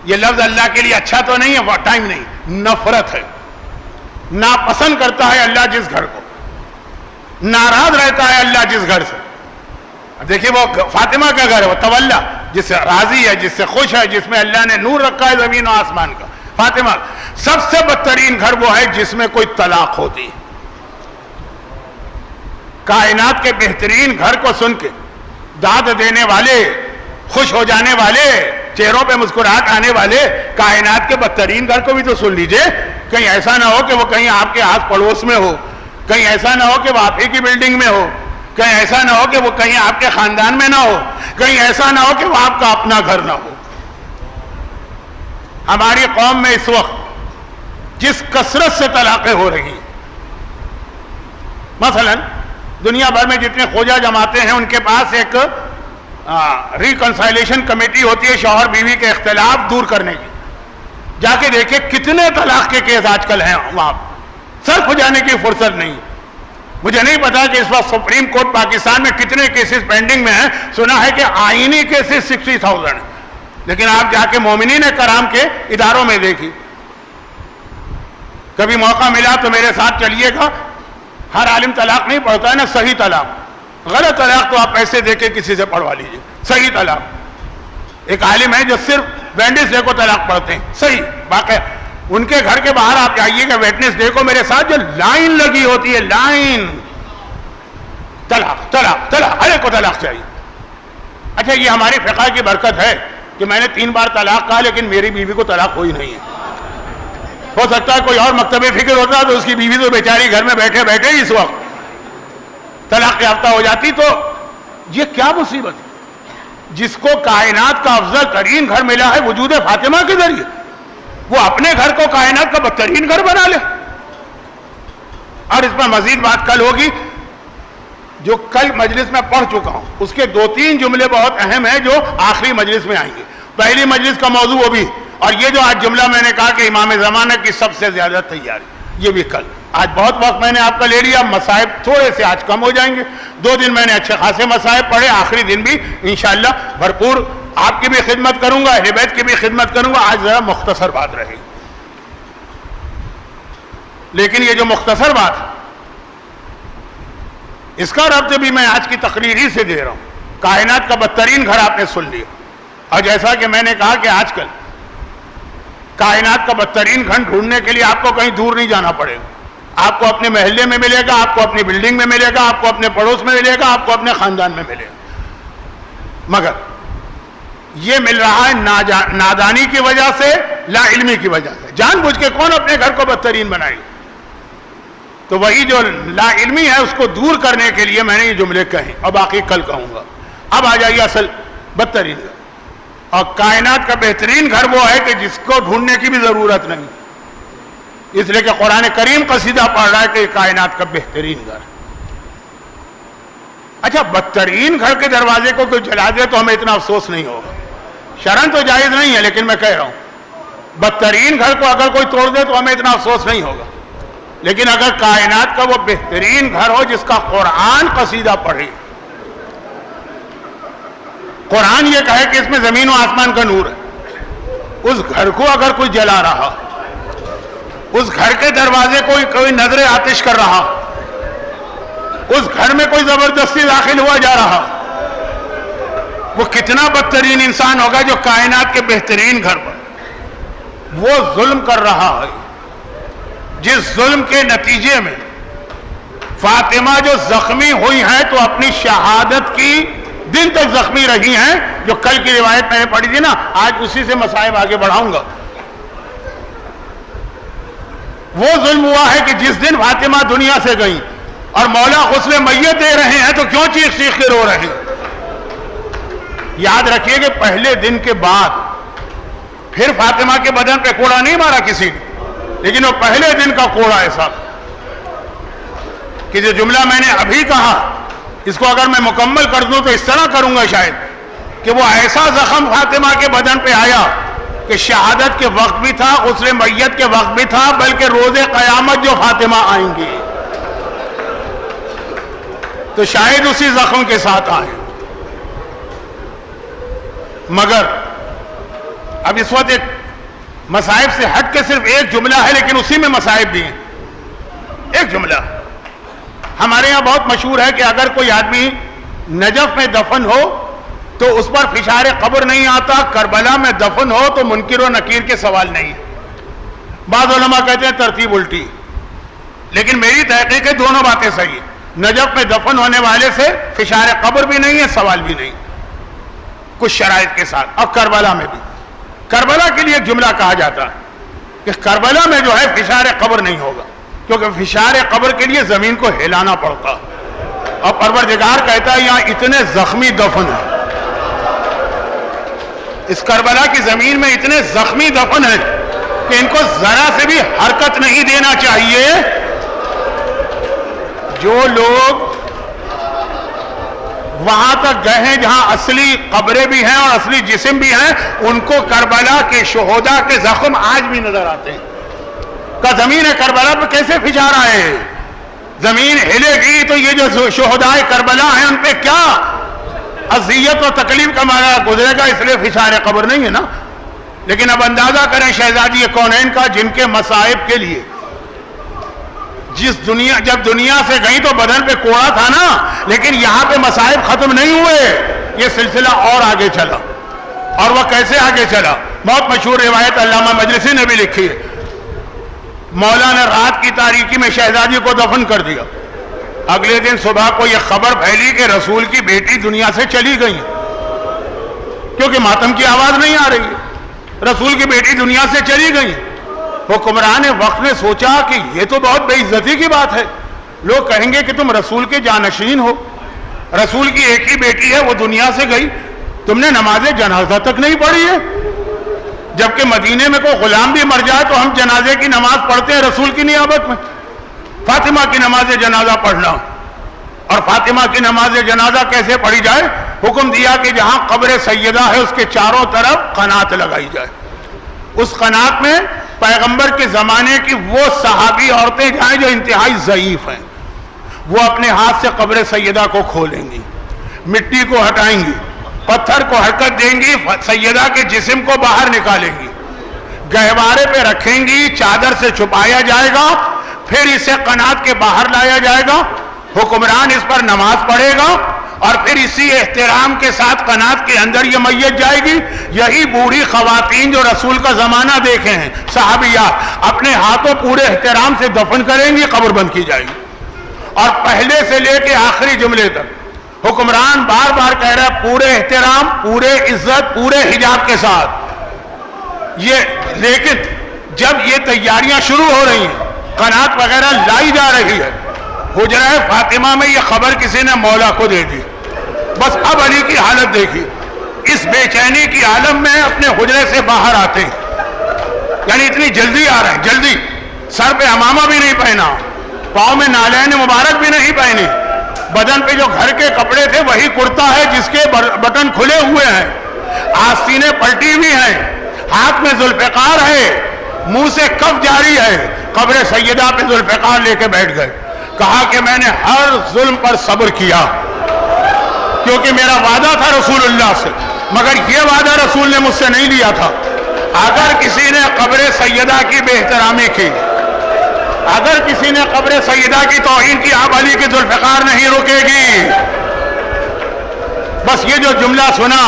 یہ لفظ اللہ کے لیے اچھا تو نہیں ہے، وہ ٹائم نہیں، نفرت ہے، ناپسند کرتا ہے اللہ جس گھر کو، ناراض رہتا ہے اللہ جس گھر سے۔ دیکھیے وہ فاطمہ کا گھر ہے، وہ تولا، جس سے راضی ہے، جس سے خوش ہے، جس میں اللہ نے نور رکھا ہے زمین و آسمان کا۔ فاطمہ سب سے بدترین گھر وہ ہے جس میں کوئی طلاق ہوتی ہے۔ کائنات کے بہترین گھر کو سن کے داد دینے والے، خوش ہو جانے والے، چہروں پہ مسکراہٹ آنے والے کائنات کے بدترین گھر کو بھی تو سن لیجئے۔ کہیں ایسا نہ ہو کہ وہ کہیں آپ کے آس پڑوس میں ہو، کہیں ایسا نہ ہو کہ وہ آپ ہی کی بلڈنگ میں ہو، کہیں ایسا نہ ہو کہ وہ کہیں آپ کے خاندان میں نہ ہو، کہیں ایسا نہ ہو کہ وہ آپ کا اپنا گھر نہ ہو۔ ہماری قوم میں اس وقت جس کثرت سے طلاقیں ہو رہی ہیں، مثلا دنیا بھر میں جتنے خوجہ جماعتیں ہیں ان کے پاس ایک ریکنسائلیشن کمیٹی ہوتی ہے شوہر بیوی کے اختلاف دور کرنے کی۔ جا کے دیکھیں کتنے طلاق کے کیس آج کل ہیں وہاں، صرف جانے کی فرصت نہیں۔ مجھے نہیں پتا کہ اس وقت سپریم کورٹ پاکستان میں کتنے کیسز پینڈنگ میں ہیں، سنا ہے کہ آئینی کیسز 60,000 ہیں، لیکن آپ جا کے مومنین کرام کے اداروں میں دیکھیں۔ کبھی موقع ملا تو میرے ساتھ چلیے گا، ہر عالم طلاق نہیں پڑھتا ہے نا، صحیح طلاق، غلط طلاق تو آپ پیسے دے کے کسی سے پڑھوا لیجئے، صحیح طلاق۔ ایک عالم ہے جو صرف ویڈنس ڈے کو طلاق پڑھتے ہیں، صحیح، باقی ان کے گھر کے باہر آپ جائیے گا ویڈنس ڈے کو، میرے ساتھ جو لائن لگی ہوتی ہے، لائن، طلاق طلاق طلاق، ہر ایک کو طلاق چاہیے۔ اچھا یہ ہماری فقہ کی برکت ہے کہ میں نے 3 بار طلاق کہا لیکن میری بیوی کو طلاق ہوئی نہیں ہے۔ ہو سکتا ہے کوئی اور مکتب فکر ہوتا تو اس کی بیوی تو بیچاری گھر میں بیٹھے بیٹھے اس وقت طلاق یافتہ ہو جاتی۔ تو یہ کیا مصیبت ہے؟ جس کو کائنات کا افضل ترین گھر ملا ہے وجود فاطمہ کے ذریعے، وہ اپنے گھر کو کائنات کا بدترین گھر بنا لے۔ اور اس پر مزید بات کل ہوگی، جو کل مجلس میں پڑھ چکا ہوں اس کے 2-3 جملے بہت اہم ہیں جو آخری مجلس میں آئیں گے۔ پہلی مجلس کا موضوع وہ بھی، اور یہ جو آج جملہ میں نے کہا کہ امام زمانہ کی سب سے زیادہ تیاری، یہ بھی کل۔ آج بہت وقت میں نے آپ کا لے لیا، مصائب تھوڑے سے آج کم ہو جائیں گے۔ 2 دن میں نے اچھے خاصے مصائب پڑھے، آخری دن بھی انشاءاللہ بھرپور آپ کی بھی خدمت کروں گا، اہل بیت کی بھی خدمت کروں گا۔ آج ذرا مختصر بات رہے گی۔ لیکن یہ جو مختصر بات ہے اس کا ربط بھی میں آج کی تقریر ہی سے دے رہا ہوں. کائنات کا بدترین گھر آپ نے سن لیا. اور جیسا کہ میں نے کہا کہ آج کل کائنات کا بدترین گھر ڈھونڈنے کے لیے آپ کو کہیں دور نہیں جانا پڑے گا. آپ کو اپنے محلے میں ملے گا, آپ کو اپنی بلڈنگ میں ملے گا, آپ کو اپنے پڑوس میں ملے گا, آپ کو اپنے خاندان میں ملے گا. مگر یہ مل رہا ہے نادانی کی وجہ سے, لا علمی کی وجہ سے. جان بوجھ کے کون اپنے گھر کو بدترین بنائے گا؟ تو وہی جو لا علمی ہے اس کو دور کرنے کے لیے میں نے یہ جملے کہے, اور باقی کل کہوں گا. اب آ جائیے اصل بدترین گھر. اور کائنات کا بہترین گھر وہ ہے کہ جس کو ڈھونڈنے کی بھی ضرورت نہیں, اس لیے کہ قرآن کریم قصیدہ پڑھ رہا ہے کہ یہ کائنات کا بہترین گھر. اچھا, بدترین گھر کے دروازے کو کوئی جلا دے تو ہمیں اتنا افسوس نہیں ہوگا. شرعاً تو جائز نہیں ہے, لیکن میں کہہ رہا ہوں بدترین گھر کو اگر کوئی توڑ دے تو ہمیں اتنا افسوس نہیں ہوگا. لیکن اگر کائنات کا وہ بہترین گھر ہو جس کا قرآن قصیدہ پڑھے, قرآن یہ کہے کہ اس میں زمین و آسمان کا نور ہے, اس گھر کو اگر کوئی جلا رہا, اس گھر کے دروازے کو کوئی نظر آتش کر رہا, اس گھر میں کوئی زبردستی داخل ہوا جا رہا, وہ کتنا بدترین انسان ہوگا جو کائنات کے بہترین گھر پر وہ ظلم کر رہا ہے, جس ظلم کے نتیجے میں فاطمہ جو زخمی ہوئی ہیں تو اپنی شہادت کی دن تک زخمی رہی ہیں, جو کل کی روایت میں نے پڑھی تھی نا. آج اسی سے مصائب آگے بڑھاؤں گا. وہ ظلم ہوا ہے کہ جس دن فاطمہ دنیا سے گئی اور مولا غسل میت دے رہے ہیں تو کیوں چیخ چیخ کے رو رہے ہیں؟ یاد رکھیے کہ پہلے دن کے بعد پھر فاطمہ کے بدن پہ کوڑا نہیں مارا کسی نے, لیکن وہ پہلے دن کا کوڑا ایسا کہ جو جملہ میں نے ابھی کہا اس کو اگر میں مکمل کر دوں تو اس طرح کروں گا شاید کہ وہ ایسا زخم فاطمہ کے بدن پہ آیا کہ شہادت کے وقت بھی تھا, غسل میت کے وقت بھی تھا, بلکہ روز قیامت جو فاطمہ آئیں گی تو شاید اسی زخم کے ساتھ آئیں. مگر اب اس وقت ایک مصائب سے ہٹ کے صرف ایک جملہ ہے, لیکن اسی میں مصائب بھی ہیں. ایک جملہ ہمارے یہاں بہت مشہور ہے کہ اگر کوئی آدمی نجف میں دفن ہو تو اس پر فشار قبر نہیں آتا, کربلا میں دفن ہو تو منکر و نکیر کے سوال نہیں. بعض علماء کہتے ہیں ترتیب الٹی, لیکن میری تحقیق ہے دونوں باتیں صحیح. نجف میں دفن ہونے والے سے فشار قبر بھی نہیں ہے, سوال بھی نہیں, کچھ شرائط کے ساتھ. اور کربلا میں بھی, کربلا کے لیے ایک جملہ کہا جاتا ہے کہ کربلا میں جو ہے فشار قبر نہیں ہوگا, کیونکہ فشار قبر کے لیے زمین کو ہلانا پڑتا, اور پروردگار کہتا ہے یہاں اتنے زخمی دفن ہیں, اس کربلا کی زمین میں اتنے زخمی دفن ہیں کہ ان کو ذرا سے بھی حرکت نہیں دینا چاہیے. جو لوگ وہاں تک گئے ہیں جہاں اصلی قبریں بھی ہیں اور اصلی جسم بھی ہیں, ان کو کربلا کے شہداء کے زخم آج بھی نظر آتے ہیں. کہ زمین کربلا پہ کیسے فشار آئے, زمین ہلے گی تو یہ جو شہداء کربلا ہیں ان پہ کیا اذیت و تکلیف کا مارا گزرے گا, اس لیے فشار قبر نہیں ہے نا. لیکن اب اندازہ کریں شہزادی کونین کا, جن کے مصائب کے لیے جب دنیا سے گئی تو بدن پہ کوڑا تھا نا, لیکن یہاں پہ مصائب ختم نہیں ہوئے, یہ سلسلہ اور آگے چلا. اور وہ کیسے آگے چلا؟ بہت مشہور روایت علامہ مجلسی نے بھی لکھی ہے. مولا نے رات کی تاریکی میں شہزادی کو دفن کر دیا. اگلے دن صبح کو یہ خبر پھیلی کہ رسول کی بیٹی دنیا سے چلی گئی, کیونکہ ماتم کی آواز نہیں آ رہی ہے, رسول کی بیٹی دنیا سے چلی گئی. حکمران وقت نے سوچا کہ یہ تو بہت بے عزتی کی بات ہے, لوگ کہیں گے کہ تم رسول کے جانشین ہو, رسول کی ایک ہی بیٹی ہے وہ دنیا سے گئی, تم نے نماز جنازہ تک نہیں پڑھی ہے. جبکہ مدینے میں کوئی غلام بھی مر جائے تو ہم جنازے کی نماز پڑھتے ہیں رسول کی نیابت میں. فاطمہ کی نماز جنازہ پڑھنا, اور فاطمہ کی نماز جنازہ کیسے پڑھی جائے؟ حکم دیا کہ جہاں قبر سیدہ ہے اس کے چاروں طرف قنات لگائی جائے. اس قنات میں پیغمبر کے زمانے کی وہ صحابی عورتیں جائیں جو انتہائی ضعیف ہیں, وہ اپنے ہاتھ سے قبر سیدہ کو کھولیں گی, مٹی کو ہٹائیں گی, پتھر کو حرکت دیں گی, سیدہ کے جسم کو باہر نکالیں گی, گہوارے پہ رکھیں گی, چادر سے چھپایا جائے گا, پھر اسے قنات کے باہر لایا جائے گا، حکمران اس پر نماز پڑھے گا، اور پھر اسی احترام کے ساتھ قنات کے اندر یہ میت جائے گی۔ یہی بوڑھی خواتین جو رسول کا زمانہ دیکھے ہیں صحابیات، اپنے ہاتھوں پورے احترام سے دفن کریں گی، قبر بند کی جائے گی۔ اور پہلے سے لے کے آخری جملے تک حکمران بار بار کہہ رہا ہے پورے احترام، پورے عزت، پورے حجاب کے ساتھ یہ۔ لیکن جب یہ تیاریاں شروع ہو رہی ہیں، قنات وغیرہ لائی جا رہی ہے، حجرہ فاطمہ میں یہ خبر کسی نے مولا کو دے دی۔ بس اب علی کی حالت دیکھی، اس بے چینی کی عالم میں اپنے حجرے سے باہر آتے ہیں، یعنی اتنی جلدی آ رہے ہیں، جلدی، سر پہ عمامہ بھی نہیں پہنا، پاؤں میں نالین مبارک بھی نہیں پہنی، بدن پہ جو گھر کے کپڑے تھے وہی کرتا ہے جس کے بٹن کھلے ہوئے ہیں، آستینیں پلٹی ہوئی ہیں، ہاتھ میں ذوالفقار ہے، منہ سے کف جاری ہے۔ قبر سیدہ پہ ذوالفقار لے کے بیٹھ گئے، کہا کہ میں نے ہر ظلم پر صبر کیا کیونکہ میرا وعدہ تھا رسول اللہ سے، مگر یہ وعدہ رسول نے مجھ سے نہیں لیا تھا۔ اگر کسی نے قبر سیدہ کی بے احترامی کی، اگر کسی نے قبر سیدہ کی توہین کی، اب علی کی ذوالفقار نہیں رکے گی۔ بس یہ جو جملہ سنا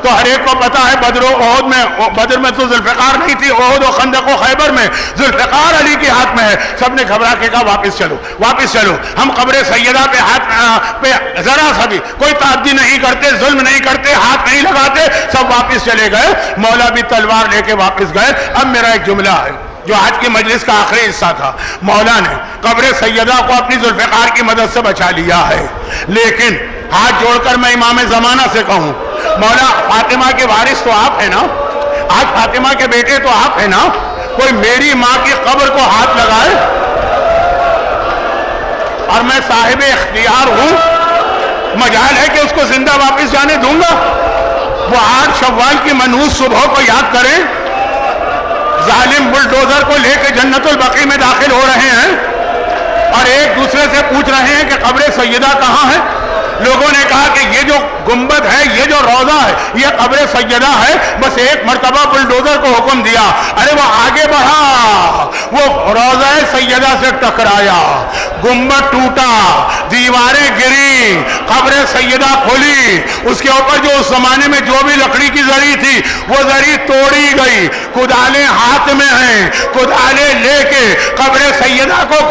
تو ہر ایک کو پتا ہے بدر و احد میں، بدر میں تو ذوالفقار نہیں تھی، احد و خندق و خیبر میں ذوالفقار علی کے ہاتھ میں ہے۔ سب نے گھبرا کے کہا واپس چلو، واپس چلو، ہم قبر سیدہ پہ ہاتھ پہ ذرا سا بھی کوئی تعدی نہیں کرتے، ظلم نہیں کرتے، ہاتھ نہیں لگاتے، سب واپس چلے گئے۔ مولا بھی تلوار لے کے واپس گئے۔ اب میرا ایک جملہ ہے جو آج کی مجلس کا آخری حصہ تھا، مولا نے قبر سیدہ کو اپنی ذوالفقار کی مدد سے بچا لیا ہے، لیکن ہاتھ جوڑ کر میں امام زمانہ سے کہوں، مولا فاطمہ کے وارث تو آپ ہیں نا، آج فاطمہ کے بیٹے تو آپ ہیں نا، کوئی میری ماں کی قبر کو ہاتھ لگائے اور میں صاحب اختیار ہوں، مجال ہے کہ اس کو زندہ واپس جانے دوں گا؟ وہ 8 شوال کی منحوس صبح کو یاد کریں، ظالم بلڈوزر کو لے کے جنت البقیع میں داخل ہو رہے ہیں اور ایک دوسرے سے پوچھ رہے ہیں کہ قبر سیدہ کہاں ہے؟ لوگوں نے کہا کہ یہ جو گنبد ہے، یہ جو روضہ ہے، یہ قبر سیدہ ہے۔ بس ایک مرتبہ بلڈوزر کو حکم دیا، ارے وہ آگے بڑھا، وہ روضہ سیدہ سے ٹکرایا، گنبد ٹوٹا، دیواریں گری، قبر سیدہ کھلی، اس کے اوپر جو اس زمانے میں جو بھی لکڑی کی زری تھی وہ زری توڑی گئی، کدالیں ہاتھ میں ہیں، کدالیں لے کے قبر سیدہ کو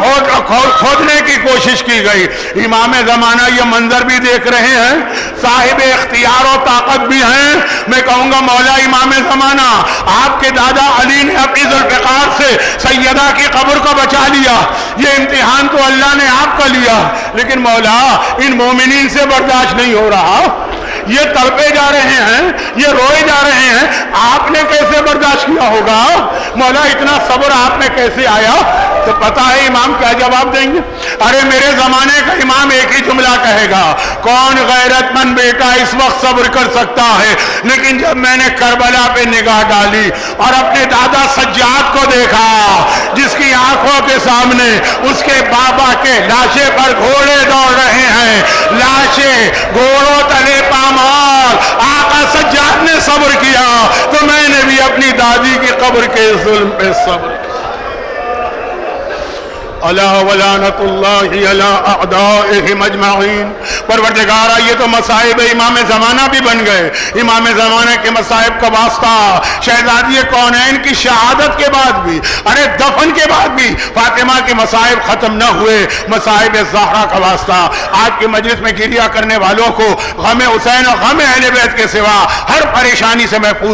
کھودنے کی کوشش کی گئی۔ امام زمانہ یہ منظر بھی دیکھ رہے ہیں، صاحب اختیار و طاقت بھی ہیں۔ میں کہوں گا مولا امام زمانہ، آپ کے دادا علی نے اپنی ذوالفقار سے سیدہ کی قبر کو بچا لیا، یہ امتحان تو اللہ نے آپ کا لیا، لیکن مولا ان مومنین سے برداشت نہیں ہو رہا، یہ تڑپے جا رہے ہیں، یہ روئے جا رہے ہیں، آپ نے کیسے برداشت کیا ہوگا؟ مولا اتنا صبر آپ میں کیسے آیا؟ تو پتہ ہے امام کیا جواب دیں گے؟ ارے میرے زمانے کا امام ایک ہی جملہ کہے گا، کون غیرت مند بیٹا اس وقت صبر کر سکتا ہے؟ لیکن جب میں نے کربلا پہ نگاہ ڈالی اور اپنے دادا سجاد کو دیکھا جس کی آنکھوں کے سامنے اس کے بابا کے لاشے پر گھوڑے دوڑ رہے ہیں، لاشیں گھوڑوں تلے پامال، آقا سجاد نے صبر کیا تو میں نے بھی اپنی دادی کی قبر کے ظلم پہ صبر کیا۔ الا ولعنۃ اللہ علی اعدائہم اجمعین۔ پروردگارا یہ تو مصائب امام زمانہ بھی بن گئے، امام زمانہ کے مصائب کا واسطہ شہزادی کونین کی شہادت کے بعد بھی، ارے دفن کے بعد بھی فاطمہ کے مصائب ختم نہ ہوئے، مصائب زہرا کا واسطہ۔ آج کی مجلس میں گریہ کرنے والوں کو غم حسین اور غم اہل بیت کے سوا ہر پریشانی سے محفوظ